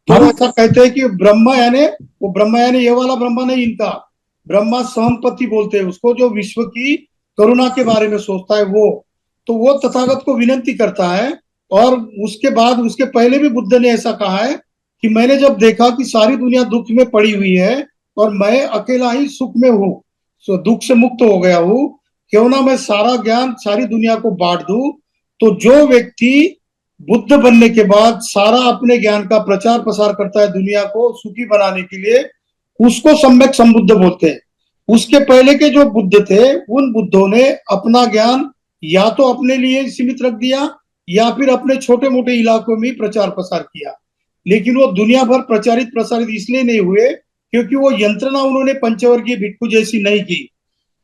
तो ऐसा कहते हैं कि ब्रह्मा यानी ये वाला ब्रह्मा नहीं, इनका ब्रह्मा सहमपति बोलते हैं उसको, जो विश्व की करुणा के बारे में सोचता है वो। तो वो तथागत को विनंती करता है, और उसके बाद उसके पहले भी बुद्ध ने ऐसा कहा है कि मैंने जब देखा कि सारी दुनिया दुख में पड़ी हुई है और मैं अकेला ही सुख में हूँ, दुख से मुक्त हो गया हूँ, क्यों ना मैं सारा ज्ञान सारी दुनिया को बांट दूं। तो जो व्यक्ति बुद्ध बनने के बाद सारा अपने ज्ञान का प्रचार प्रसार करता है दुनिया को सुखी बनाने के लिए, उसको सम्यक संबुद्ध बोलते हैं। उसके पहले के जो बुद्ध थे, उन बुद्धों ने अपना ज्ञान या तो अपने लिए सीमित रख दिया या फिर अपने छोटे मोटे इलाकों में प्रचार प्रसार किया, लेकिन वो दुनिया भर प्रचारित प्रसारित इसलिए नहीं हुए क्योंकि वो यंत्रणा उन्होंने पंचवर्गीय भिक्षु जैसी नहीं की।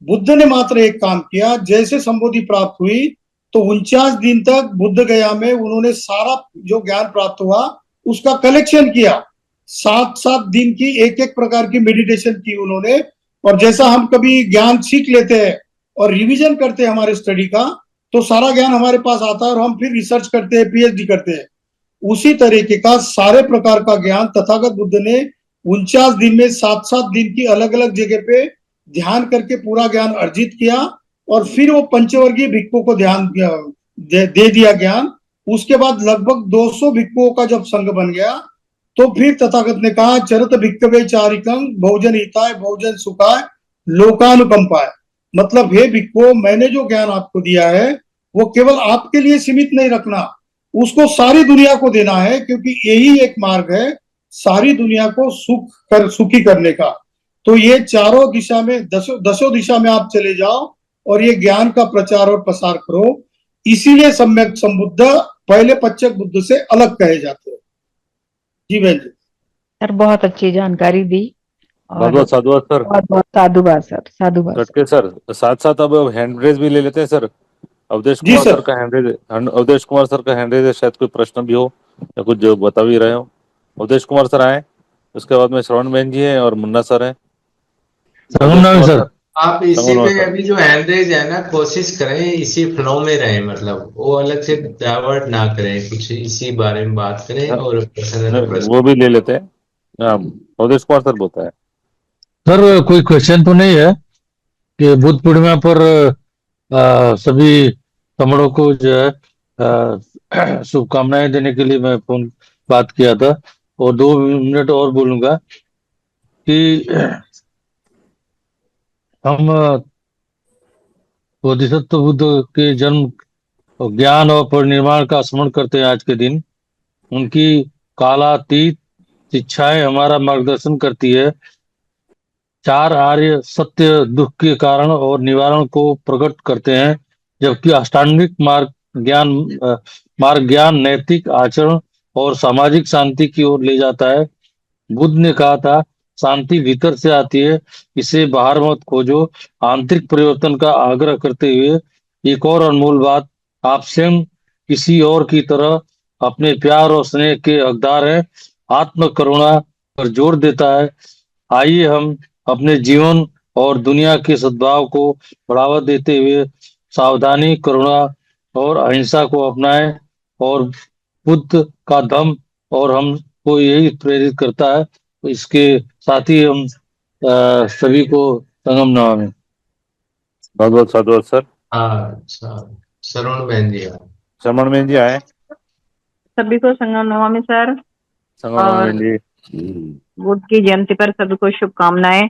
बुद्ध ने मात्र एक काम किया, जैसे संबोधि प्राप्त हुई तो 49 दिन तक बुद्ध गया में उन्होंने सारा जो ज्ञान प्राप्त हुआ उसका कलेक्शन किया। 7-7 दिन की एक प्रकार की मेडिटेशन की उन्होंने। और जैसा हम कभी ज्ञान सीख लेते हैं और रिवीजन करते हैं हमारे स्टडी का, तो सारा ज्ञान हमारे पास आता है और हम फिर रिसर्च करते हैं, पीएचडी करते हैं। उसी तरीके का सारे प्रकार का ज्ञान तथागत बुद्ध ने 49 दिन में 7-7 दिन की अलग अलग जगह पे ध्यान करके पूरा ज्ञान अर्जित किया, और फिर वो पंचवर्गीय भिक्षुओं को ध्यान दे दिया ज्ञान। उसके बाद लगभग 200 भिक्षुओं का जब संघ बन गया, तो फिर तथागत ने कहा चरत भिक्षवे चारिकं बहुजन हिताय बहुजन सुखाय लोकानुकंपाय। मतलब हे भिक्षुओं, मैंने जो ज्ञान आपको दिया है वो केवल आपके लिए सीमित नहीं रखना, उसको सारी दुनिया को देना है, क्योंकि यही एक मार्ग है सारी दुनिया को सुखी करने का। तो ये चारों दिशा में दसों दिशा में आप चले जाओ और ये ज्ञान का प्रचार और प्रसार करो। इसीलिए सम्यक संबुद्ध पहले पच्चक बुद्ध से अलग कहे जाते हैं। जी बहन जी। सर बहुत अच्छी जानकारी दी, बहुत बहुत साधुवाद सर। बहुत बहुत साधुवाद सर, साधुवाद सर। कटके सर, साथ साथ अब हैंड रेज भी ले लेते हैं sir. Avdhesh ji Kumar sir. Sir का hand raise, Avdhesh Kumar sir का हैंड रेज है, शायद कोई प्रश्न भी हो या कुछ जो बता भी रहे हो। अवधेश कुमार सर आए, उसके बाद में श्रवण बहन जी है और मुन्ना सर है। सर आप इसी संगम पे सर। अभी जो हैंडरेज है ना, कोशिश करें इसी फ्लो में रहें, मतलब वो अलग से डाइवर्ट ना करें, कुछ इसी बारे में बात करें और प्रश्न वो भी ले लेते हैं। हाँ, अवधेश कुमार सर बोलता है। सर कोई क्वेश्चन तो नहीं है कि बुद्ध पूर्णिमा पर सभी तमड़ों को जो है शुभकामनाएं देने के लिए मैं फोन बात किया था, और 2 मिनट और बोलूंगा कि हम बोधिसत्व बुद्ध के जन्म, ज्ञान और परिनिर्वाण का स्मरण करते हैं आज के दिन। उनकी कालातीत शिक्षाएं हमारा मार्गदर्शन करती है। 4 आर्य सत्य दुख के कारण और निवारण को प्रकट करते हैं, जबकि अष्टांगिक मार्ग ज्ञान, नैतिक आचरण और सामाजिक शांति की ओर ले जाता है। बुद्ध ने कहा था शांति भीतर से आती है, इसे बाहर मत खोजो। आंतरिक परिवर्तन का आग्रह करते हुए एक और अनमोल बात, आप स्वयं किसी और की तरह अपने प्यार और स्नेह के हकदार हैं, आत्म करुणा पर जोर देता है। आइए हम अपने जीवन और दुनिया के सद्भाव को बढ़ावा देते हुए सावधानी, करुणा और अहिंसा को अपनाएं, और बुद्ध का धम्म और हमको यही प्रेरित करता है। तो इसके साथ ही हम सभी को संगम नमामि। बहुत बहुत साधुवाद सर। हाँ, अच्छा, श्रवण बहन जी। श्रवण बहन जी आए। सभी को संगम नमामि सर, संगम नमामि जी। बुद्ध की जयंती पर सभी को शुभकामनाएं,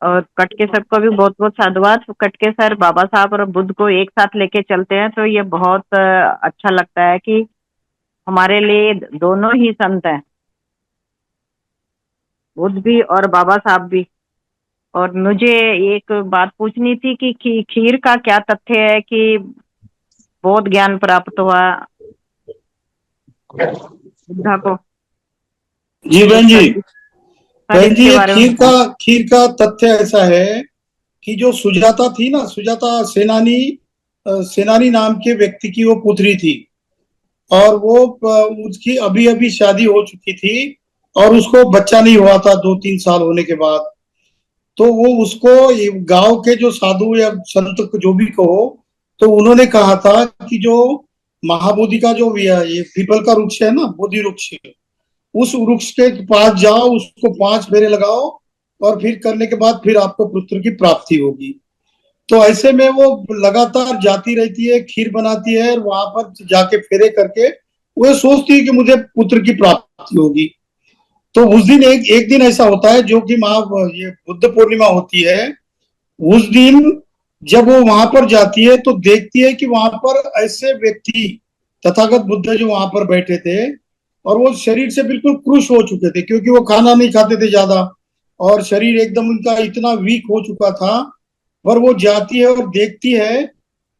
और कटके सर को भी बहुत बहुत साधुवाद। कटके सर बाबा साहब और बुद्ध को एक साथ लेके चलते हैं, तो ये बहुत अच्छा लगता है कि हमारे लिए दोनों ही संत हैं, बुद्ध भी और बाबा साहब भी। और मुझे एक बात पूछनी थी कि खीर का क्या तथ्य है कि बहुत ज्ञान प्राप्त हुआ बुद्धा को। जी बहन जी। बहन जी, इसके ये खीर का तथ्य ऐसा है कि जो सुजाता थी ना, सुजाता सेनानी नाम के व्यक्ति की वो पुत्री थी, और वो उसकी अभी अभी शादी हो चुकी थी और उसको बच्चा नहीं हुआ था 2-3 साल होने के बाद। तो वो उसको गांव के जो साधु या संत जो भी कहो, तो उन्होंने कहा था कि जो महाबोधि का जो ये पीपल का वृक्ष है ना, बोधि वृक्ष, उस वृक्ष के पास जाओ, उसको 5 फेरे लगाओ और फिर करने के बाद फिर आपको पुत्र की प्राप्ति होगी। तो ऐसे में वो लगातार जाती रहती है, खीर बनाती है और वहां पर जाके फेरे करके वो सोचती है कि मुझे पुत्र की प्राप्ति होगी। तो उस दिन एक दिन ऐसा होता है जो कि ये बुद्ध पूर्णिमा होती है। उस दिन जब वो वहां पर जाती है तो देखती है कि वहां पर ऐसे व्यक्ति तथागत बुद्ध जो वहां पर बैठे थे और वो शरीर से बिल्कुल क्रुश हो चुके थे, क्योंकि वो खाना नहीं खाते थे ज्यादा और शरीर एकदम उनका इतना वीक हो चुका था। पर वो जाती है और देखती है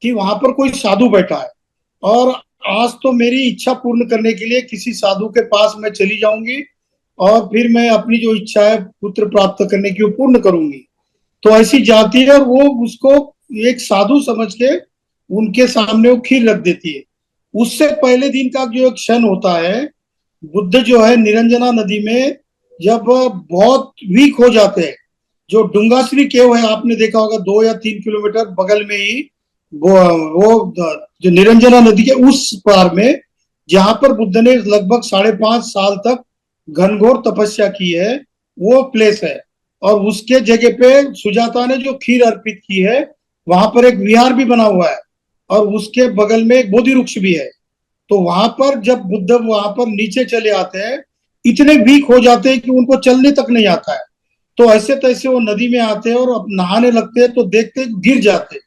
कि वहां पर कोई साधु बैठा है और आज तो मेरी इच्छा पूर्ण करने के लिए किसी साधु के पास मैं चली जाऊंगी और फिर मैं अपनी जो इच्छा है पुत्र प्राप्त करने की वो पूर्ण करूंगी। तो ऐसी जाती है और वो उसको एक साधु समझ के उनके सामने वो खीर रख देती है। उससे पहले दिन का जो एक क्षण होता है, बुद्ध जो है निरंजना नदी में जब बहुत वीक हो जाते हैं, जो डुंगाश्री केव है आपने देखा होगा 2 या 3 किलोमीटर बगल में ही वो जो निरंजना नदी के उस पार में जहां पर बुद्ध ने लगभग 5.5 साल तक घनघोर तपस्या की है वो प्लेस है। और उसके जगह पे सुजाता ने जो खीर अर्पित की है वहां पर एक विहार भी बना हुआ है और उसके बगल में एक बोधि वृक्ष भी है। तो वहां पर जब बुद्ध वहां पर नीचे चले आते हैं, इतने वीक हो जाते हैं कि उनको चलने तक नहीं आता है। तो ऐसे तैसे वो नदी में आते हैं और अब नहाने लगते हैं तो देखते गिर जाते।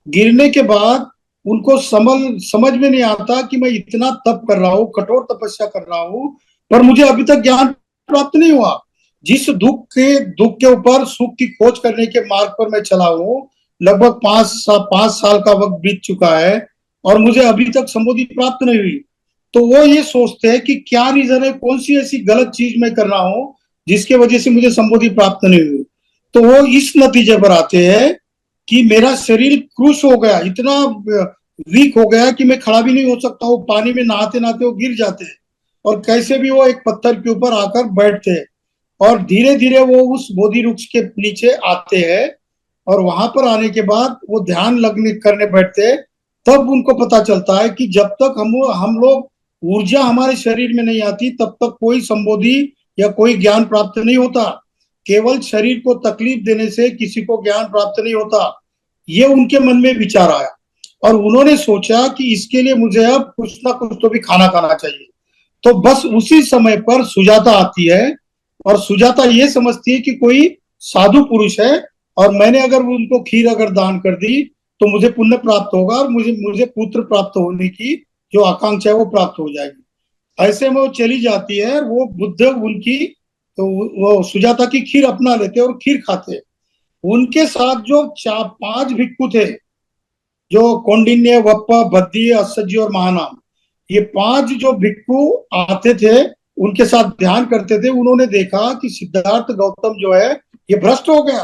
गिरने के बाद उनको समझ में नहीं आता कि मैं इतना तप कर रहा हूँ, कठोर तपस्या कर रहा हूँ, पर मुझे अभी तक ज्ञान प्राप्त नहीं हुआ। जिस दुख के ऊपर सुख की खोज करने के मार्ग पर मैं चला हूँ, लगभग 5 साल का वक्त बीत चुका है और मुझे अभी तक संबोधि प्राप्त नहीं हुई। तो वो ये सोचते हैं कि क्या रीजन है, कौन सी ऐसी गलत चीज मैं कर रहा हूँ जिसके वजह से मुझे संबोधि प्राप्त नहीं हुई। तो वो इस नतीजे पर आते हैं कि मेरा शरीर क्रूश हो गया, इतना वीक हो गया कि मैं खड़ा भी नहीं हो सकता हूँ। पानी में नहाते नहाते वो गिर जाते हैं और कैसे भी वो एक पत्थर के ऊपर आकर बैठते हैं और धीरे धीरे वो उस बोधि वृक्ष के नीचे आते हैं और वहां पर आने के बाद वो ध्यान लगने करने बैठते हैं। तब उनको पता चलता है कि जब तक हम लोग ऊर्जा हमारे शरीर में नहीं आती तब तक कोई संबोधि या कोई ज्ञान प्राप्त नहीं होता। केवल शरीर को तकलीफ देने से किसी को ज्ञान प्राप्त नहीं होता। ये उनके मन में विचार आया और उन्होंने सोचा कि इसके लिए मुझे अब कुछ ना कुछ तो भी खाना खाना चाहिए। तो बस उसी समय पर सुजाता आती है और सुजाता ये समझती है कि कोई साधु पुरुष है और मैंने अगर उनको खीर अगर दान कर दी तो मुझे पुण्य प्राप्त होगा और मुझे पुत्र प्राप्त होने की जो आकांक्षा है वो प्राप्त हो जाएगी। ऐसे में वो चली जाती है। वो बुद्ध उनकी तो वो सुजाता की खीर अपना लेते और खीर खाते। उनके साथ जो 5 भिक्षु थे, जो कौंडिन्य, वप्पा, भद्दी, अस्सजी और महानाम, ये 5 जो भिक्षु आते थे उनके साथ ध्यान करते थे। उन्होंने देखा कि सिद्धार्थ गौतम जो है ये भ्रष्ट हो गया,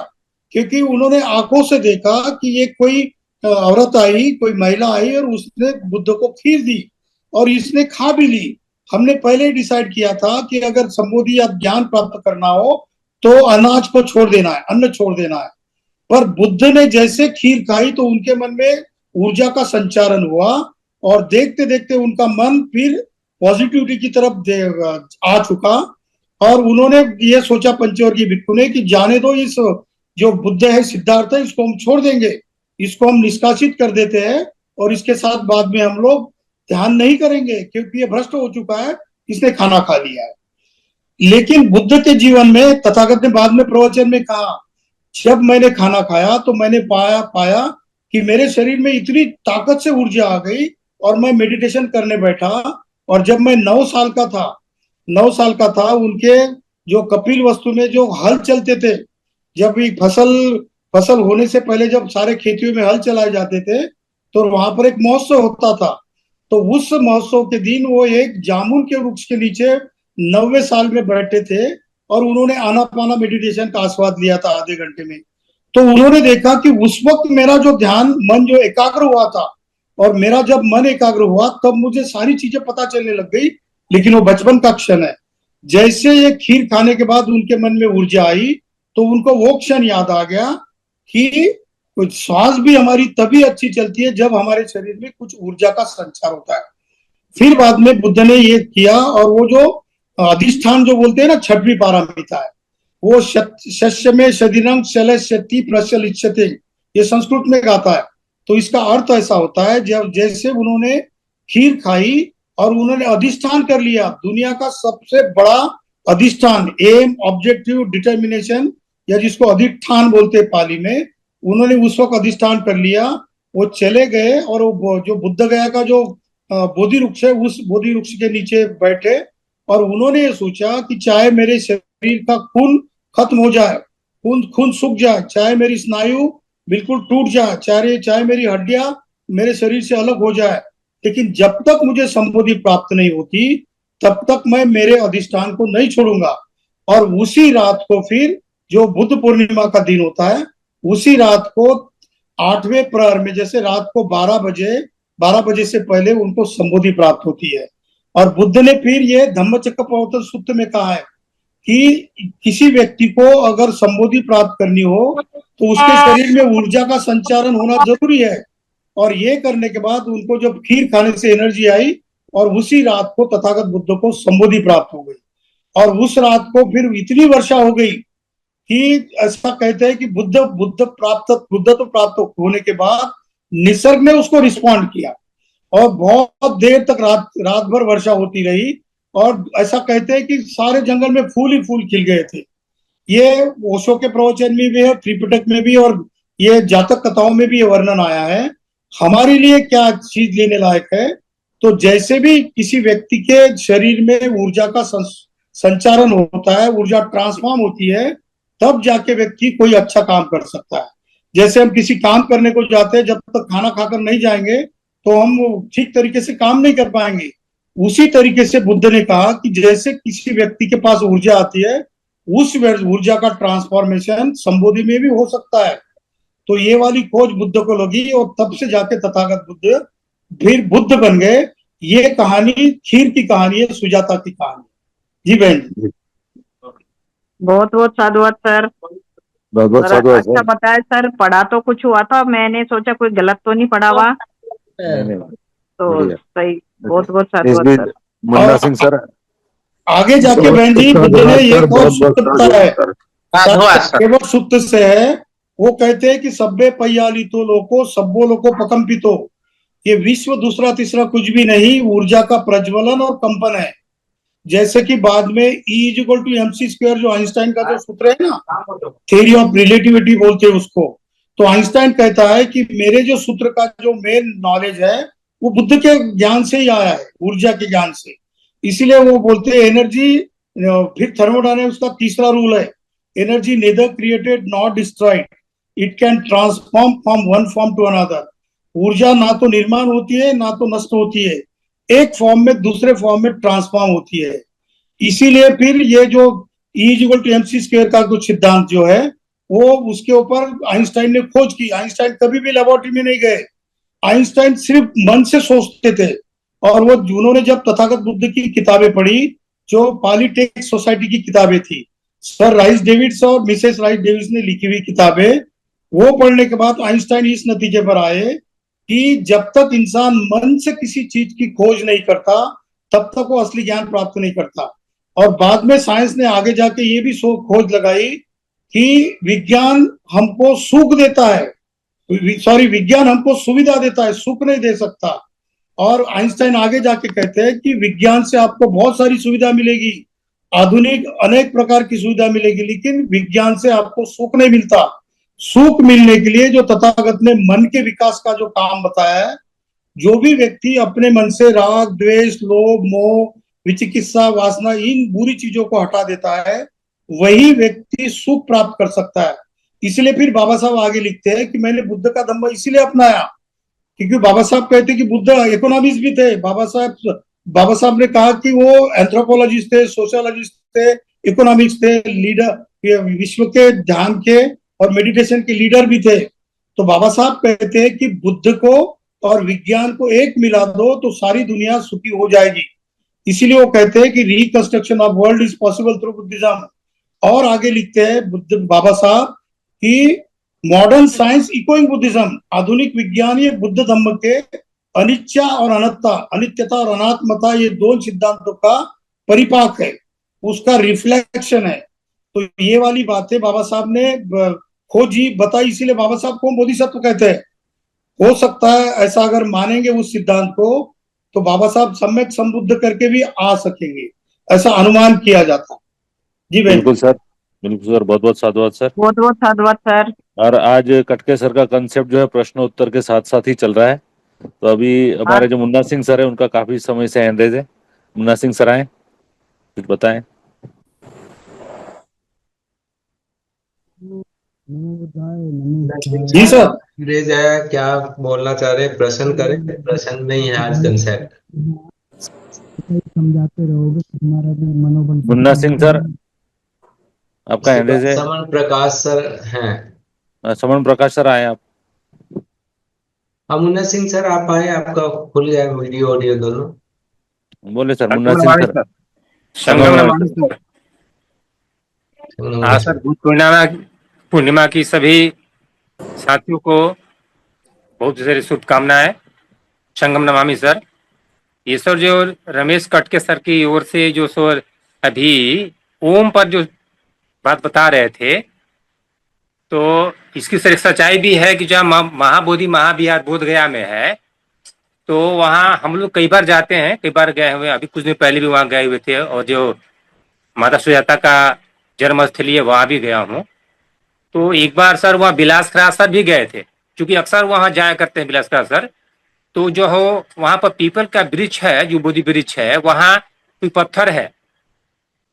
क्योंकि उन्होंने आंखों से देखा कि ये कोई औरत आई, कोई महिला आई और उसने बुद्ध को खीर दी और इसने खा भी ली। हमने पहले ही डिसाइड किया था कि अगर संबोधि या ज्ञान प्राप्त करना हो तो अनाज को छोड़ देना है, अन्न छोड़ देना है। पर बुद्ध ने जैसे खीर खाई तो उनके मन में ऊर्जा का संचारण हुआ और देखते देखते उनका मन फिर पॉजिटिविटी की तरफ आ चुका और उन्होंने ये सोचा पंचवर्गीय भिक्षु ने कि जाने दो, इस जो बुद्ध है, सिद्धार्थ है, इसको हम छोड़ देंगे, इसको हम निष्कासित कर देते हैं और इसके साथ बाद में हम लोग ध्यान नहीं करेंगे क्योंकि ये भ्रष्ट हो चुका है, इसने खाना खा लिया है। लेकिन बुद्ध के जीवन में तथागत ने बाद में प्रवचन में कहा, जब मैंने खाना खाया तो मैंने पाया कि मेरे शरीर में इतनी ताकत से ऊर्जा आ गई और मैं मेडिटेशन करने बैठा। और जब मैं 9 साल का था उनके जो कपिल वस्तु में जो हल चलते थे, जब भी फसल होने से पहले जब सारे खेतियों में हल चलाए जाते थे तो वहां पर एक महोत्सव होता था। तो उस महोत्सव के दिन वो एक जामुन के वृक्ष के नीचे 90 साल में बैठे थे और उन्होंने आनापाना मेडिटेशन का आस्वाद लिया था आधे घंटे में। तो उन्होंने देखा कि उस वक्त मेरा जो ध्यान मन जो एकाग्र हुआ था और मेरा जब मन एकाग्र हुआ तब मुझे सारी चीजें पता चलने लग गई। लेकिन वो बचपन का क्षण है। जैसे ये खीर खाने के बाद उनके मन में ऊर्जा आई तो उनको वो क्षण याद आ गया कि कुछ श्वास भी हमारी तभी अच्छी चलती है जब हमारे शरीर में कुछ ऊर्जा का संचार होता है। फिर बाद में बुद्ध ने ये किया और वो जो अधिष्ठान जो बोलते हैं ना, छठवीं पारमिता है वो। शस्य में शदिरंग शलश्यति प्रचलिष्यते, ये संस्कृत में गाता है। तो इसका अर्थ ऐसा होता है, जब जैसे उन्होंने खीर खाई और उन्होंने अधिष्ठान कर लिया, दुनिया का सबसे बड़ा अधिष्ठान, एम ऑब्जेक्टिव डिटर्मिनेशन, या जिसको अधिष्ठान बोलते हैं पाली में, उन्होंने उस वक्त अधिष्ठान कर लिया। वो चले गए और वो जो बुद्ध गया का जो बोधि वृक्ष है, उस बोधि वृक्ष के नीचे बैठे और उन्होंने ये सोचा कि चाहे मेरे शरीर का खून खत्म हो जाए, खून सूख जाए, चाहे मेरी स्नायु बिल्कुल टूट जाए, चाहे मेरी हड्डियां मेरे शरीर से अलग हो जाए, लेकिन जब तक मुझे संबोधि प्राप्त नहीं होती तब तक मैं मेरे अधिष्ठान को नहीं छोड़ूंगा। और उसी रात को फिर जो बुद्ध पूर्णिमा का दिन होता है, उसी रात को 8वें प्रहर में, जैसे रात को 12 बजे से पहले उनको संबोधि प्राप्त होती है। और बुद्ध ने फिर ये धम्मचक्र प्रवर्तन सूत्र में कहा है कि किसी व्यक्ति को अगर संबोधि प्राप्त करनी हो तो उसके शरीर में ऊर्जा का संचारण होना जरूरी है। और ये करने के बाद उनको जब खीर खाने से एनर्जी आई और उसी रात को तथागत बुद्ध को संबोधि प्राप्त हो गई। और उस रात को फिर इतनी वर्षा हो गई कि ऐसा कहते हैं कि बुद्ध तो प्राप्त होने के बाद निसर्ग ने उसको रिस्पॉन्ड किया और बहुत देर तक रात भर वर्षा होती रही। और ऐसा कहते हैं कि सारे जंगल में फूल ही फूल खिल गए थे। ये ओशो के प्रवचन में भी है, त्रिपिटक में भी, और ये जातक कथाओं में भी ये वर्णन आया है। हमारे लिए क्या चीज लेने लायक है, तो जैसे भी किसी व्यक्ति के शरीर में ऊर्जा का संचारण होता है, ऊर्जा ट्रांसफॉर्म होती है, तब जाके व्यक्ति कोई अच्छा काम कर सकता है। जैसे हम किसी काम करने को जाते हैं, जब तक खाना खाकर नहीं जाएंगे तो हम ठीक तरीके से काम नहीं कर पाएंगे। उसी तरीके से बुद्ध ने कहा कि जैसे किसी व्यक्ति के पास ऊर्जा आती है, उस ऊर्जा का ट्रांसफॉर्मेशन संबोधि में भी हो सकता है। तो ये वाली खोज बुद्ध को लगी और तब से जाके तथागत बुद्ध फिर बुद्ध बन गए। ये कहानी खीर की कहानी है, सुजाता की कहानी। जी बहन जी, बहुत बहुत साधुवाद सर। बहुत बहुत साधुवाद अच्छा सर। बताया सर। पढ़ा तो कुछ हुआ था, मैंने सोचा कोई गलत तो नहीं पढ़ा हुआ, नहीं, तो बढ़िया। सही। बहुत बहुत इस साधुवाद बीच सर। मुन्ना सिंह सर, आगे जाके बहन जी बुद्ध ने एक और सूत्र बताया है, साधुवाद सर। केवल सूत्र से है। वो कहते हैं कि सब्बे पय्यालितो लोको सब्बो लोको प्रकंपितो, ये विश्व दूसरा तीसरा कुछ भी नहीं, ऊर्जा का प्रज्वलन और कंपन है। जैसे कि बाद में E=mc², जो आइंस्टाइन का जो सूत्र है ना, थ्योरी ऑफ रिलेटिविटी बोलते हैं उसको, तो आइंस्टाइन कहता है कि मेरे जो सूत्र का जो मेन नॉलेज है वो बुद्ध के ज्ञान से ही आया है, ऊर्जा के ज्ञान से। इसीलिए वो बोलते हैं एनर्जी, फिर थर्मोडायनेमिक्स का तीसरा रूल है, energy neither created not destroyed, it can transform from one form to another. ऊर्जा ना तो निर्माण होती है ना तो नष्ट होती है, एक फॉर्म में दूसरे फॉर्म में ट्रांसफॉर्म होती है। इसीलिए फिर ये जो E=mc² का कुछ सिद्धांत जो है, वो उसके ऊपर आइंस्टाइन ने खोज की। आइंस्टाइन कभी भी लेबोरेटरी में नहीं गए, आइंस्टाइन सिर्फ मन से सोचते थे। और वो उन्होंने जब तथागत बुद्ध की किताबें पढ़ी, जो पॉलिटेक्स सोसाइटी की किताबें थी, सर राइस डेविड्स और मिसेस राइस डेविड्स ने लिखी हुई किताबें, वो पढ़ने के बाद आइंस्टाइन इस नतीजे पर आए कि जब तक इंसान मन से किसी चीज की खोज नहीं करता तब तक वो असली ज्ञान प्राप्त नहीं करता। और बाद में साइंस ने आगे जाके ये भी खोज लगाई कि विज्ञान हमको सुख देता है, विज्ञान हमको सुविधा देता है, सुख नहीं दे सकता। और आइंस्टाइन आगे जाके कहते हैं कि विज्ञान से आपको बहुत सारी सुविधा मिलेगी, आधुनिक अनेक प्रकार की सुविधा मिलेगी, लेकिन विज्ञान से आपको सुख नहीं मिलता। सुख मिलने के लिए जो तथागत ने मन के विकास का जो काम बताया है, जो भी व्यक्ति अपने मन से राग द्वेष लोभ मोह विचिकित्सा वासना इन बुरी चीजों को हटा देता है, वही व्यक्ति सुख प्राप्त कर सकता है। इसलिए फिर बाबा साहब आगे लिखते हैं कि मैंने बुद्ध का धम्म इसलिए अपनाया क्योंकि बाबा साहब कहते कि बुद्ध इकोनॉमिस्ट भी थे। बाबा साहब ने कहा कि वो एंथ्रोपोलॉजिस्ट थे, सोशियोलॉजिस्ट थे, इकोनॉमिक्स थे, लीडर, विश्व के ध्यान के और मेडिटेशन के लीडर भी थे। तो बाबा साहब कहते हैं कि बुद्ध को और विज्ञान को एक मिला दो तो सारी दुनिया सुखी हो जाएगी। इसीलिए वो कहते हैं कि reconstruction of world is possible through Buddhism. और आगे लिखते हैं बाबा साहब कि मॉडर्न साइंस इकोइंग बुद्धिज्म, आधुनिक विज्ञान ये बुद्ध धम्म के अनिच्छा और अनित्यता और अनात्मता, ये दो सिद्धांतों का परिपाक है। उसका रिफ्लेक्शन है। तो ये वाली बातें बाबा साहब ने खोजी, बताई, इसीलिए बाबा साहब को बोधिसत्व कहते हैं। हो सकता है ऐसा, अगर मानेंगे उस सिद्धांत को, तो बाबा साहब सम्यक संबुद्ध करके भी आ सकेंगे, ऐसा अनुमान किया जाता है। जी बहन। बिल्कुल सर, बिल्कुल सर, बहुत बहुत साधुवाद सर। बहुत बहुत साधुवाद सर। और आज कटके सर का कंसेप्ट जो है प्रश्नोत्तर के साथ साथ ही चल रहा है। तो अभी हाँ, हमारे जो मुन्ना सिंह सर है उनका काफी समय से हैंड रेज है। मुन्ना सिंह सर आए, कुछ बताएं। जी सर। रेज है, क्या बोलना चाह रहे हैं? प्रश्न करें, प्रश्न नहीं है आज कंसेप्ट। मुन्ना सिंह सर, आपका हैंड रेज है। समन प्रकाश सर हैं। समन प्रकाश सर आए आप। हाँ, मुन्ना सिंह सर आप आए, आपका खुल गया वीडियो ऑडियो दोनों। बोले सर, मुन्ना सिंह सर। संगम नमामि सर। हाँ सर, बुद्ध पूर्णिमा की सभी साथियों को बहुत सारी शुभकामनाएं। संगम नमामि सर। ये सर जो रमेश कटके सर की ओर से जो सर अभी ओम पर जो बात बता रहे थे, तो इसकी सर एक सच्चाई भी है कि जहाँ महाबोधि महाविहार बोध गया में है, तो वहाँ हम लोग कई बार जाते हैं, कई बार गए हुए, अभी कुछ दिन पहले भी वहाँ गए हुए थे। और जो माता सुजाता का जन्मस्थली है वहाँ भी गया हूँ। तो एक बार सर वहाँ बिलास खराज सर भी गए थे, क्योंकि अक्सर वहाँ जाया करते हैं बिलास खराज सर। तो जो हो वहाँ पर पीपल का वृक्ष है, जो बोधि वृक्ष है, वहाँ कोई पत्थर है,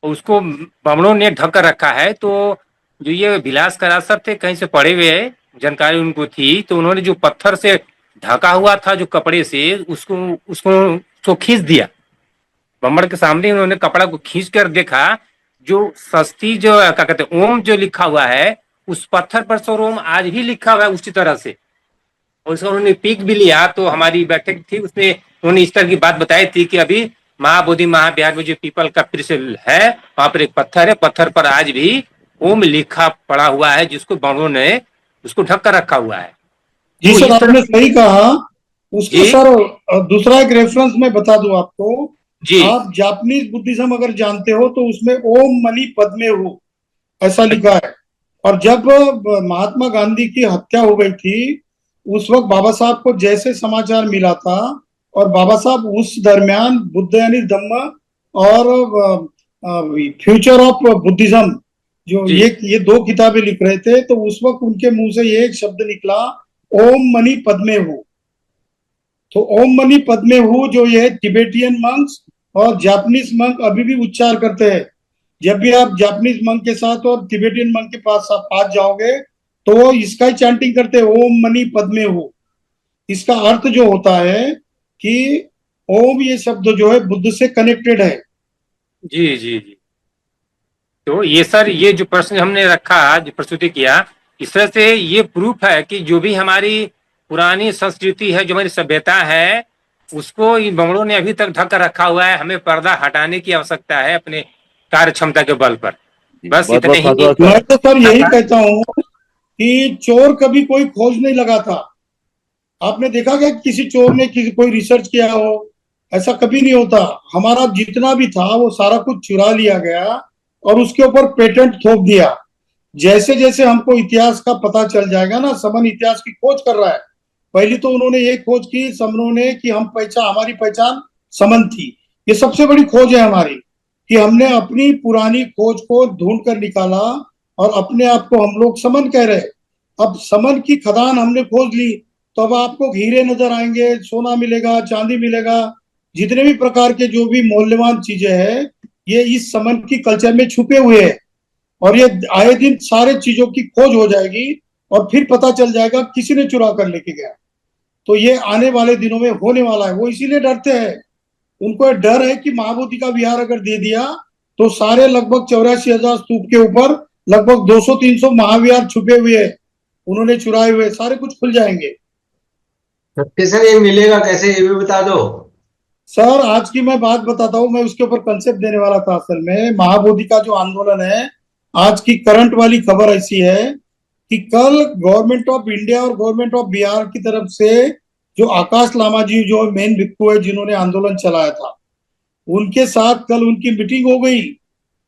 उसको बमड़ों ने ढक कर रखा है। तो जो ये बिलास खराज सर थे, कहीं से पढ़े हुए जानकारी उनको थी, तो उन्होंने जो पत्थर से ढका हुआ था जो कपड़े से, उसको उसको उसको खींच दिया। बम्बड़ के सामने उन्होंने कपड़ा को खींच कर देखा, जो सस्ती जो क्या कहते हैं ओम जो लिखा हुआ है, उस पत्थर पर सर ओम आज भी लिखा हुआ है उसी तरह से। और उसका उन्होंने पिक भी लिया। तो हमारी बैठक थी, उसमें उन्होंने इस तरह की बात बताई थी कि अभी महाबोधि महाविहार में जो पीपल का वृक्ष है, वहां पर एक पत्थर है, पत्थर पर आज भी ओम लिखा पड़ा हुआ है, जिसको बमड़ों ने उसको ढक कर रखा हुआ है। जी तो सर, इस तरह आपने सही कहा। उसका जी सर दूसरा एक रेफरेंस मैं बता दूं आपको। जी आप जापानीज बुद्धिज्म अगर जानते हो, तो उसमें ओम मणि पद्मे हु ऐसा लिखा है। और जब महात्मा गांधी की हत्या हो गई थी, उस वक्त बाबा साहब को जैसे समाचार मिला था, और बाबा साहब उस दरमियान बुद्ध यानी धम्म और फ्यूचर ऑफ बुद्धिज्म, जो जी ये दो किताबें लिख रहे थे, तो उस वक्त उनके मुंह से ये एक शब्द निकला, ओम मणि पद्मे हु। तो ओम मणि पद्मे हु जो ये टिबेटियन मंक्स और जापानीज मंक अभी भी उच्चार करते हैं। जब भी आप जापानीज मंक के साथ और तिबेटियन मंक के पास जाओगे, तो वो इसका ही चैंटिंग करते हैं, ओम मणि पद्मे हु। इसका अर्थ जो होता है कि ओम ये शब्द जो है बुद्ध से कनेक्टेड है। जी जी जी। तो ये सर, ये जो प्रश्न हमने रखा, जो प्रस्तुति किया, इस तरह से ये प्रूफ है कि जो भी हमारी पुरानी संस्कृति है, जो हमारी सभ्यता है, उसको इन बंगड़ों ने अभी तक ढक कर रखा हुआ है। हमें पर्दा हटाने की आवश्यकता है अपने कार्य क्षमता के बल पर। बस बहुत इतने बहुत ही। साधुवाद मैं सर। तो सर यही कहता हूँ कि चोर कभी कोई खोज नहीं लगा था। आपने देखा क्या किसी चोर ने कोई रिसर्च किया हो? ऐसा कभी नहीं होता। हमारा जितना भी था वो सारा कुछ चुरा लिया गया और उसके ऊपर पेटेंट थोप दिया। जैसे जैसे हमको इतिहास का पता चल जाएगा ना, समन इतिहास की खोज कर रहा है। पहली तो उन्होंने ये खोज की समनों ने कि हमारी पहचान समन थी। ये सबसे बड़ी खोज है हमारी, कि हमने अपनी पुरानी खोज को ढूंढ कर निकाला और अपने आप को हम लोग समन कह रहे। अब समन की खदान हमने खोज ली, तो अब आपको हीरे नजर आएंगे, सोना मिलेगा, चांदी मिलेगा, जितने भी प्रकार के जो भी मूल्यवान चीजें हैं, ये इस समन की कल्चर में छुपे हुए हैं। और ये आए दिन सारे चीजों की खोज हो जाएगी और फिर पता चल जाएगा किसी ने चुरा कर लेके गया। तो ये आने वाले दिनों में होने वाला है। वो इसीलिए डरते हैं। उनको डर है कि महाबोधि का विहार अगर दे दिया, तो सारे लगभग 84,000 स्तूप के ऊपर लगभग 200-300 महाविहार छुपे हुए हैं, उन्होंने चुराए हुए, सारे कुछ खुल जाएंगे। सर ये मिलेगा कैसे, ये भी बता दो। सर आज की मैं बात बताता हूँ, मैं उसके ऊपर कंसेप्ट देने वाला था। असल में महाबोधि का जो आंदोलन है, आज की करंट वाली खबर ऐसी है कि कल गवर्नमेंट ऑफ इंडिया और गवर्नमेंट ऑफ बिहार की तरफ से जो आकाश लामा जी जो मेन भिक्खु है, जिन्होंने आंदोलन चलाया था, उनके साथ कल उनकी मीटिंग हो गई।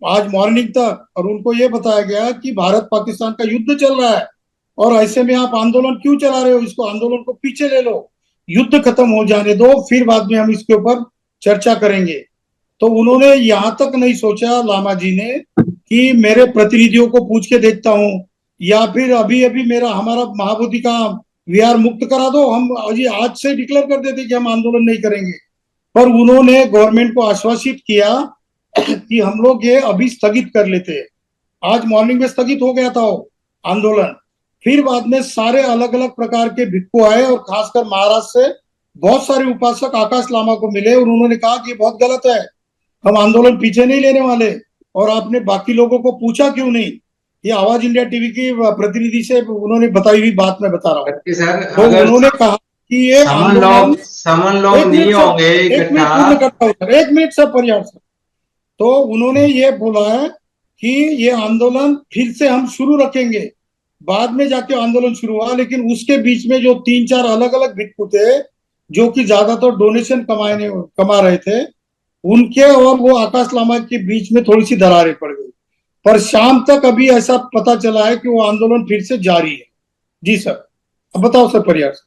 आज मॉर्निंग तक, और उनको ये बताया गया कि भारत पाकिस्तान का युद्ध चल रहा है और ऐसे में आप आंदोलन क्यों चला रहे हो, इसको आंदोलन को पीछे ले लो, युद्ध खत्म हो जाने दो, फिर बाद में हम इसके ऊपर चर्चा करेंगे। तो उन्होंने यहां तक नहीं सोचा लामा जी ने कि मेरे प्रतिनिधियों को पूछ के देखता हूं, या फिर अभी अभी हमारा महाबोधि का विहार मुक्त करा दो, हम आज से डिक्लेयर कर देते कि हम आंदोलन नहीं करेंगे। पर उन्होंने गवर्नमेंट को आश्वासित किया कि हम लोग ये अभी स्थगित कर लेते हैं। आज मॉर्निंग में स्थगित हो गया था वो आंदोलन। फिर बाद में सारे अलग अलग प्रकार के भिक्खु आए और खासकर महाराष्ट्र से बहुत सारे उपासक आकाश लामा को मिले और उन्होंने कहा कि बहुत गलत है, हम आंदोलन पीछे नहीं लेने वाले, और आपने बाकी लोगों को पूछा क्यों नहीं। ये आवाज इंडिया टीवी की प्रतिनिधि से उन्होंने बताई हुई बात मैं बता रहा हूँ। सर तो उन्होंने कहा कि ये आंदोलन समन लोग नहीं होंगे इकट्ठा। एक मिनट सर, पर्याप्त सर। तो उन्होंने ये बोला है कि ये आंदोलन फिर से हम शुरू रखेंगे। बाद में जाके आंदोलन शुरू हुआ, लेकिन उसके बीच में जो 3-4 अलग अलग भिक्खु थे जो कि ज्यादातर डोनेशन कमा रहे थे, उनके और वो आकाश लामा के बीच में थोड़ी सी दरारें पड़ गई। पर शाम तक अभी ऐसा पता चला है कि वो आंदोलन फिर से जारी है। जी सर, अब बताओ सर पर्याप्त।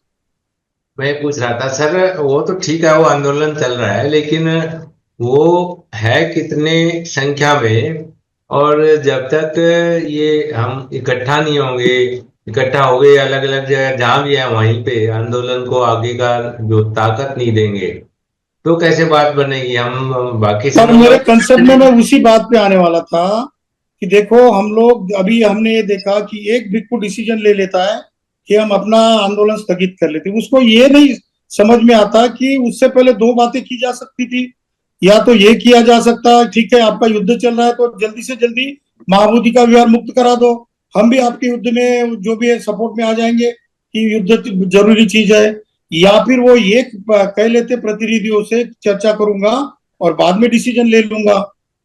मैं पूछ रहा था सर, वो तो ठीक है, वो आंदोलन चल रहा है, लेकिन वो है कितने संख्या में, और जब तक ये हम इकट्ठा नहीं होंगे, इकट्ठा हो गए अलग अलग जगह जहां भी है वहीं पे आंदोलन को आगे का जो ताकत नहीं देंगे, तो कैसे बात बनेगी। हम बाकी सर मेरे कंसेप्ट में मैं उसी बात पे आने वाला था कि देखो, हम लोग अभी हमने ये देखा कि एक भिक्खु डिसीजन ले लेता है कि हम अपना आंदोलन स्थगित कर लेते, उसको ये नहीं समझ में आता कि उससे पहले 2 बातें की जा सकती थी। या तो ये किया जा सकता है, ठीक है आपका युद्ध चल रहा है तो जल्दी से जल्दी महाबोधि का विहार मुक्त करा दो, हम भी आपके युद्ध में जो भी है सपोर्ट में आ जाएंगे कि युद्ध जरूरी चीज है। या फिर वो ये कह लेते प्रतिनिधियों से चर्चा करूंगा और बाद में डिसीजन ले लूंगा।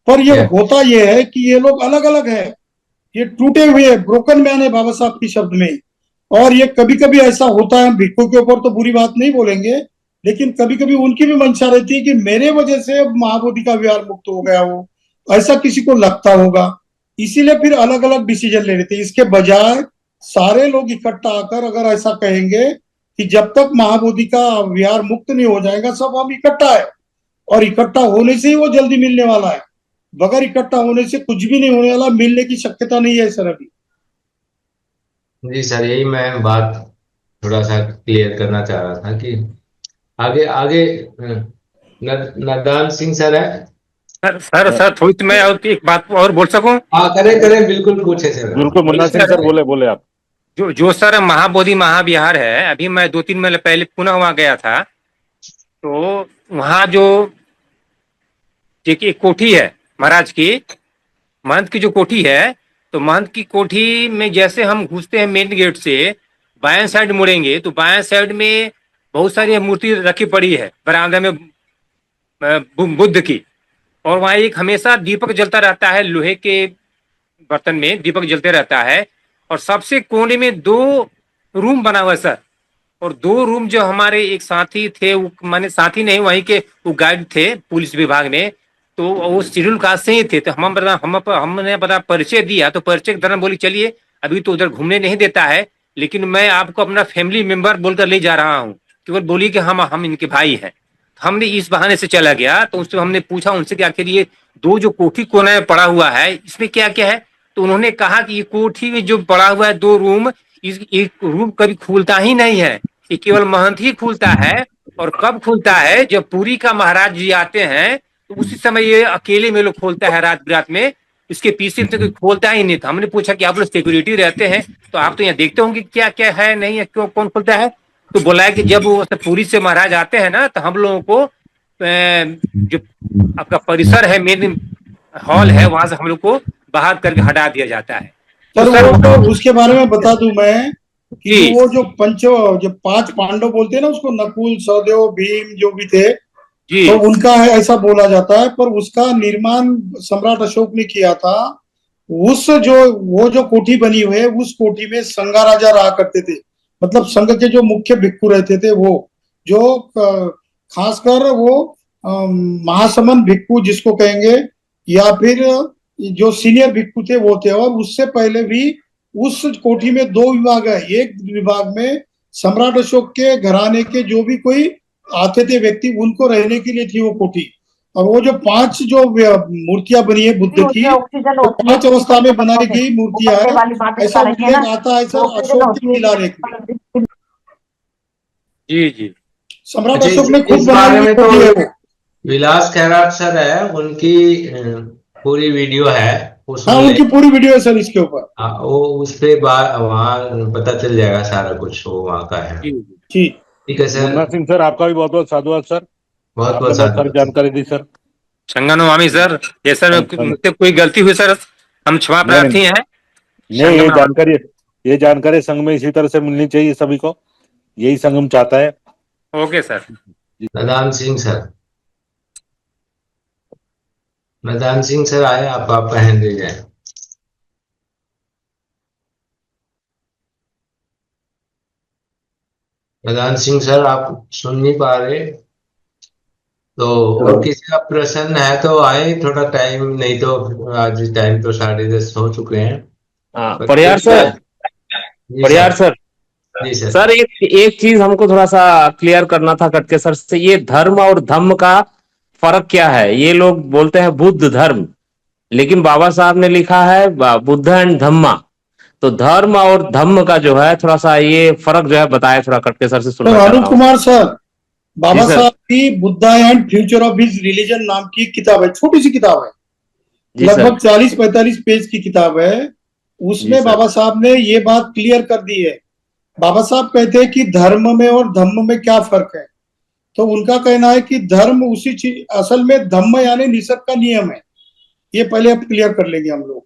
पर ये होता ये है कि ये लोग अलग अलग है, ये टूटे हुए ब्रोकन मैन है बाबा साहब के शब्द में। और ये कभी कभी ऐसा होता है, भिक्खु के ऊपर तो बुरी बात नहीं बोलेंगे, लेकिन कभी कभी उनकी भी मंशा रहती है कि मेरे वजह से महाबोधि का विहार मुक्त हो गया हो, ऐसा किसी को लगता होगा, इसीलिए फिर अलग अलग डिसीजन ले लेते हैं। इसके बजाय सारे लोग इकट्ठा आकर अगर ऐसा कहेंगे कि जब तक महाबोधि का विहार मुक्त नहीं हो जाएगा सब हम इकट्ठा है, और इकट्ठा होने से ही वो जल्दी मिलने वाला है, बगैर इकट्ठा होने से कुछ भी नहीं होने वाला, मिलने की शक्यता नहीं है सर अभी। जी सर, यही मैं बात थोड़ा सा क्लियर करना चाह रहा था कि आगे आगे नदान सिंह सर है। सर थोड़ी तो मैं और एक बात और बोल सकूं। हाँ करें बिल्कुल, पूछे सर। बिल्कुल मुन्ना सिंह सर, बोले आप। जो सर महाबोधि महाविहार है, अभी मैं 2-3 महीने पहले पुनः वहां गया था, तो वहां जो एक कोठी है महाराज की, महंत की जो कोठी है, तो महंत की कोठी में जैसे हम घुसते हैं मेन गेट से, बाएं साइड मुड़ेंगे तो बाएं साइड में बहुत सारी मूर्ति रखी पड़ी है बरामदा में बुद्ध की, और वहां एक हमेशा दीपक जलता रहता है, लोहे के बर्तन में दीपक जलते रहता है, और सबसे कोने में 2 रूम बना हुआ है सर। और 2 रूम जो हमारे एक साथी थे, वो माने साथी नहीं, वहीं के वो गाइड थे पुलिस विभाग में, तो वो शेड्यूल कास्ट से ही थे। तो हमने बड़ा परिचय दिया, तो परिचय के दौरान बोली चलिए अभी तो उधर घूमने नहीं देता है, लेकिन मैं आपको अपना फैमिली मेंबर बोलकर ले जा रहा हूँ, केवल बोली कि हम इनके भाई हैं। हमने इस बहाने से चला गया, तो उससे हमने पूछा उनसे कि आखिर ये 2 जो कोठी कोना में पड़ा हुआ है इसमें क्या क्या है। तो उन्होंने कहा कि ये कोठी में जो पड़ा हुआ है 2 रूम, एक रूम कभी खुलता ही नहीं है, ये केवल महंत ही खुलता है। और कब खुलता है, जब पुरी का महाराज जी आते हैं तो उसी समय ये अकेले में लोग खोलता है रात बिरात में, इसके पीछे तो कोई खोलता ही नहीं था। हमने पूछा कि आप लोग सिक्योरिटी रहते हैं तो आप तो यहाँ देखते होंगे क्या क्या है नहीं है, क्यों कौन खोलता है। तो बोला है कि जब वो पुरी से महाराज आते हैं ना, तो हम लोगों को जो आपका परिसर है, मेन हॉल है, वहां से हम लोग को बाहर करके हटा दिया जाता है। सर वो उसके बारे में बता दूं मैं कि वो जो 5 पांडव बोलते हैं ना उसको, नकुल सहदेव भीम जो भी थे, तो उनका है ऐसा बोला जाता है। पर उसका निर्माण सम्राट अशोक ने किया था। वो जो कोठी बनी हुई है, उस कोठी में संगा राजा रहा करते थे, मतलब संघ के जो मुख्य भिक्खु रहते थे, वो जो खासकर वो महासमन भिक्खु जिसको कहेंगे, या फिर जो सीनियर भिक्षु थे वो थे, और उससे पहले भी उस कोठी में 2 विभाग है। एक विभाग में सम्राट अशोक के घराने के जो भी कोई आते थे व्यक्ति, उनको रहने के लिए थी वो कोठी। और वो जो 5 जो मूर्तियां बनी है बुद्ध की, वो 5 अवस्था में बनाई गई मूर्तियां है। ऐसा उल्लेख आता है सर अशोक के शिलालेख में। जी जी। सम्राट अच्छा, अशोक ने खुद इस बनाई बारे हुई में कोठी है वो। तो विलास खैरात सर है, उनकी पूरी वीडियो है, वो हाँ, सुन ले। उनकी पूरी वीडियो है सर इसके ऊपर। हाँ, वो उस पे वहाँ पता चल जाएगा सारा कुछ, वो वहाँ का है। जी जी। जी ठीक है सर, मुन्ना सिंह सर, आपका भी बहुत बहुत साधुवाद सर, बहुत आपने बहुत बहुत सारी साधुवाद। जानकारी दी सर। संगम नमामि सर, ये सर संगम मुझसे कोई गलती हुई सर, हम क्षमा नहीं नहीं प्रार्थी हैं। नहीं, संगम नमामि। ये जानकारी संघ में इसी तरह से मिलनी चाहिए सभी को, यही संगम चाहता है। Okay sir. मैदान सिंह सर, मैदान सिंह सर आए, आप आपका हैंड दे जाए। मैदान सिंह सर, आप सुन नहीं पा रहे तो, और किसी का प्रश्न है तो आए, थोड़ा टाइम, नहीं तो आज टाइम तो 10:30 हो चुके हैं। परिहार सर, जी परिहार सर। सर, जी सर। सर एक चीज हमको थोड़ा सा क्लियर करना था कटके सर से, ये धर्म और धम्म का फर्क क्या है? ये लोग बोलते हैं बुद्ध धर्म, लेकिन बाबा साहब ने लिखा है बुद्ध एंड धम्मा। तो धर्म और धम्म का जो है थोड़ा सा ये फर्क जो है बताया, थोड़ा कटके सर से तो सुनना अनूप चाहता हूँ। कुमार सर, बाबा जी सर। साहब की Buddha and future of his religion नाम की किताब है, छोटी सी किताब है, जी सर। लगभग 40-45 पेज की किताब है। जी उसमें सर। बाबा साहब ने ये बात क्लियर कर दी है। बाबा साहब कहते हैं कि धर्म में और धम्म में क्या फर्क है। तो उनका कहना है कि धर्म उसी चीज, असल में धम्म यानी निसर्ग का नियम है। ये पहले अब क्लियर कर लेंगे हम लोग।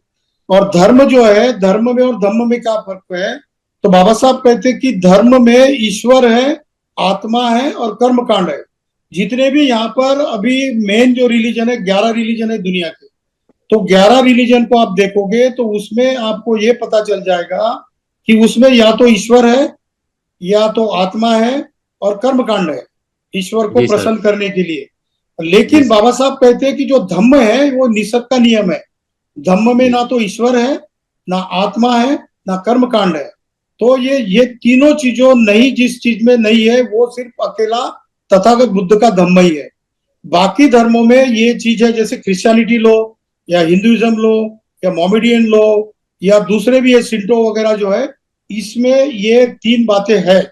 और धर्म जो है, धर्म में और धम्म में क्या फर्क है, तो बाबा साहब कहते हैं कि धर्म में ईश्वर है, आत्मा है और कर्म कांड है। जितने भी यहाँ पर अभी मेन जो रिलीजन है, 11 रिलीजन है दुनिया के, तो 11 रिलीजन को आप देखोगे तो उसमें आपको ये पता चल जाएगा कि उसमें या तो ईश्वर है, या तो आत्मा है और कर्म कांड है, ईश्वर को जी सर। प्रसन्न करने के लिए। जी लेकिन सर। बाबा साहब कहते हैं कि जो धम्म है वो निसर्ग का नियम है। धम्म में ना तो ईश्वर है, ना आत्मा है, ना कर्म कांड है। तो ये तीनों चीजों नहीं, जिस चीज में नहीं है वो सिर्फ अकेला तथागत बुद्ध का धम्म ही है। बाकी धर्मों में ये चीज है, जैसे क्रिश्चियनिटी लो या हिंदुइज्म लो या मोमेडियन लो या दूसरे भी ये सिंटो वगैरह जो है, इसमें ये 3 बातें हैं।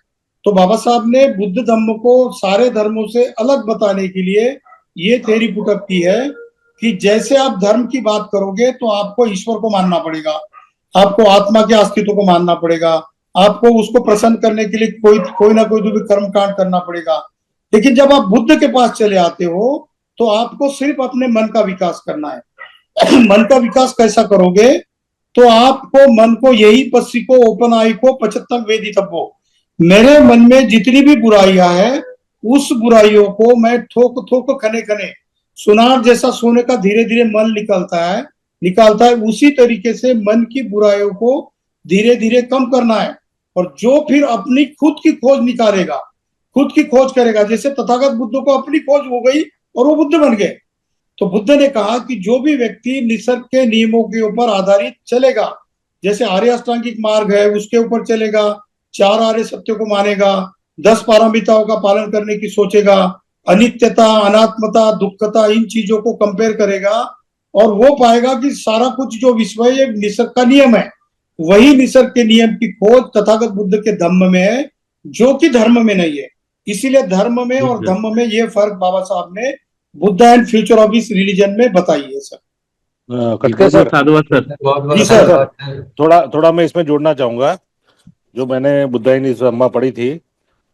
तो बाबा साहब ने बुद्ध धर्म को सारे धर्मों से अलग बताने के लिए ये थ्योरी पुटअप की है कि जैसे आप धर्म की बात करोगे तो आपको ईश्वर को मानना पड़ेगा, आपको आत्मा के अस्तित्व को मानना पड़ेगा, आपको उसको प्रसन्न करने के लिए कोई ना कोई भी कर्म कांड करना पड़ेगा। लेकिन जब आप बुद्ध के पास चले आते हो तो आपको सिर्फ अपने मन का विकास करना है। मन का विकास कैसा करोगे, तो आपको मन को यही पस्सी को ओपन आई को 75 वेदी तब्बो, मेरे मन में जितनी भी बुराइयां हैं उस बुराइयों को मैं थोक थोक खने खने सुनार जैसा सोने का धीरे धीरे मन निकालता है। उसी तरीके से मन की बुराइयों को धीरे धीरे कम करना है। और जो फिर अपनी खुद की खोज निकालेगा, खुद की खोज करेगा, जैसे तथागत बुद्ध को अपनी खोज हो गई और वो बुद्ध बन गए। तो बुद्ध ने कहा कि जो भी व्यक्ति निसर्ग के नियमों के ऊपर आधारित चलेगा, जैसे आर्य अष्टांगिक मार्ग है उसके ऊपर चलेगा, 4 आर्य सत्यों को मानेगा, 10 पारमिताओं का पालन करने की सोचेगा, अनित्यता, अनात्मता, दुखता, इन चीजों को कंपेयर करेगा, और वो पाएगा कि सारा कुछ जो विश्व है ये निसर्ग का नियम है। वही निसर्ग के नियम की खोज तथागत बुद्ध के धम्म में है, जो कि धर्म में नहीं है। इसीलिए धर्म में और धम्म में ये फर्क बाबा साहब ने Buddha and future of his religion में बताई है सर। कटके सर, बहुत जी बहुत सर। धन्यवाद। थोड़ा मैं इसमें जोड़ना चाहूंगा। जो मैंने बुद्धाइन सम्मा पढ़ी थी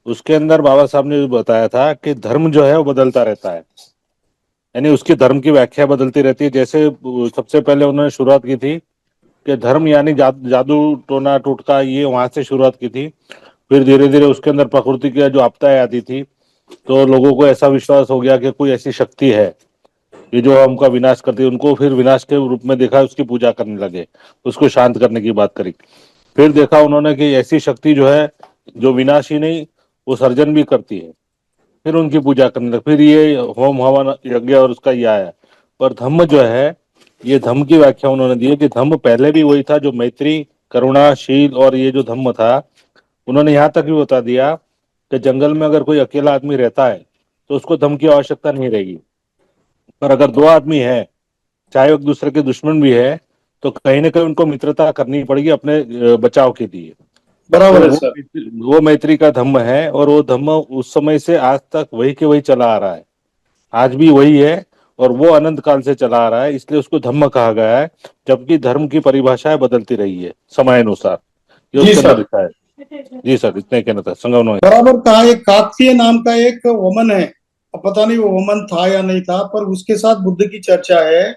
उसके अंदर बाबा साहब ने बताया था कि धर्म जो है वो बदलता रहता है, यानी उसकी धर्म की व्याख्या बदलती रहती है। जैसे सबसे पहले उन्होंने शुरुआत की थी कि धर्म यानी जादू टोना टोटका, ये वहां से शुरुआत की थी। फिर धीरे धीरे उसके अंदर प्रकृति की जो आपदाएं आती थी तो लोगों को ऐसा विश्वास हो गया कि कोई ऐसी शक्ति है ये जो हमका विनाश करती है, उनको फिर विनाश के रूप में देखा, उसकी पूजा करने लगे, उसको शांत करने की बात करी। फिर देखा उन्होंने कि ऐसी शक्ति जो है जो विनाश ही नहीं वो सर्जन भी करती है, फिर उनकी पूजा करने लगे। फिर ये होम हवन यज्ञ और उसका ये आया। पर धम्म जो है ये धम्म की व्याख्या उन्होंने दी है कि धम्म पहले भी वही था जो मैत्री, करुणा, शील और ये जो धम्म था, उन्होंने यहाँ तक भी बता दिया कि जंगल में अगर कोई अकेला आदमी रहता है तो उसको धम्म की आवश्यकता नहीं रहेगी, पर अगर दो आदमी है, चाहे एक दूसरे के दुश्मन भी है, तो कहीं ना कहीं उनको मित्रता करनी पड़ेगी अपने बचाव के लिए। बराबर तो है सर। वो मैत्री का धम्म है, और वो धम्म उस समय से आज तक वही के वही चला आ रहा है, आज भी वही है, और वो अनंत काल से चला आ रहा है, इसलिए उसको धम्म कहा गया है। जबकि धर्म की परिभाषाएं बदलती रही है समय अनुसार, ये जी उसके अंदर सर, लिखा है। जी सर, इतना ही कहना था। संगम बराबर कहा। एक काकतीय नाम का एक वमन है, अब पता नहीं वो वमन था या नहीं था, पर उसके साथ बुद्ध की चर्चा है।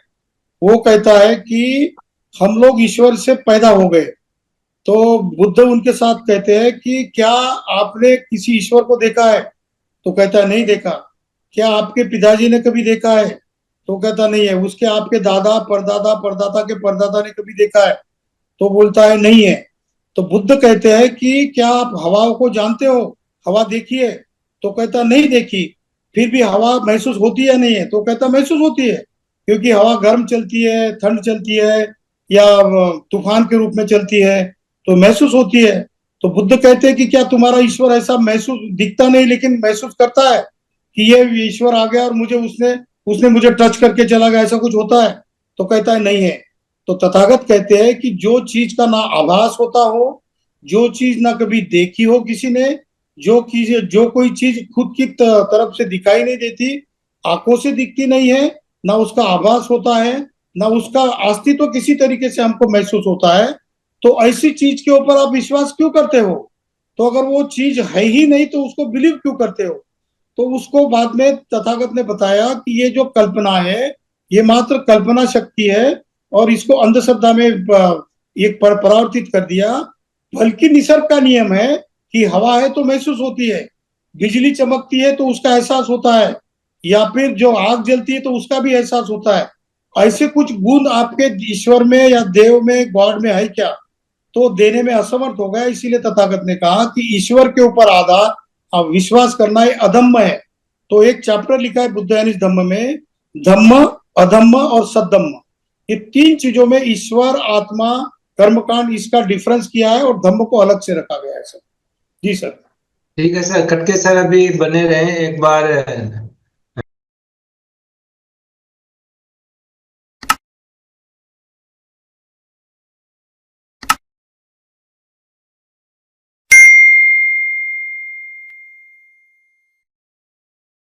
वो कहता है कि हम लोग ईश्वर से पैदा हो गए। तो बुद्ध उनके साथ कहते हैं कि क्या आपने किसी ईश्वर को देखा है? तो कहता है नहीं देखा। क्या आपके पिताजी ने कभी देखा है? तो कहता नहीं है। उसके आपके दादा परदादा परदादा के परदादा ने कभी देखा है? तो बोलता है नहीं है। तो बुद्ध कहते हैं कि क्या आप हवाओं को जानते हो? हवा देखी है? तो कहता नहीं देखी। फिर भी हवा महसूस होती है नहीं है? तो कहता महसूस होती है, क्योंकि हवा गर्म चलती है, ठंड चलती है, या तूफान के रूप में चलती है, तो महसूस होती है। तो बुद्ध कहते हैं कि क्या तुम्हारा ईश्वर ऐसा महसूस दिखता नहीं लेकिन महसूस करता है कि ये ईश्वर आ गया और मुझे उसने उसने मुझे टच करके चला गया, ऐसा कुछ होता है? तो कहता है नहीं है। तो तथागत कहते हैं कि जो चीज का ना आभास होता हो, जो चीज ना कभी देखी हो किसी ने, जो कोई चीज खुद की तरफ से दिखाई नहीं देती, आंखों से दिखती नहीं है, ना उसका आभास होता है, ना उसका अस्तित्व किसी तरीके से हमको महसूस होता है, तो ऐसी चीज के ऊपर आप विश्वास क्यों करते हो? तो अगर वो चीज है ही नहीं तो उसको बिलीव क्यों करते हो? तो उसको बाद में तथागत ने बताया कि ये जो कल्पना है, ये मात्र कल्पना शक्ति है, और इसको अंधश्रद्धा में एक परावर्तित कर दिया। बल्कि निसर्ग का नियम है कि हवा है तो महसूस होती है, बिजली चमकती है तो उसका एहसास होता है, या फिर जो आग जलती है तो उसका भी एहसास होता है। ऐसे कुछ गुण आपके ईश्वर में या देव में, गॉड में है क्या? तो देने में असमर्थ हो गया। इसीलिए तथागत ने कहा कि ईश्वर के ऊपर आधार विश्वास करना ये अधम्म है। तो एक चैप्टर लिखा है बुद्ध यानी धम्म में, धम्म, अधम्म और सद्धम्म, ये तीन चीजों में ईश्वर, आत्मा, कर्मकांड, इसका डिफरेंस किया है और धम्म को अलग से रखा गया है सर। जी सर। ठीक है सर, खटके सर अभी बने रहे, एक बार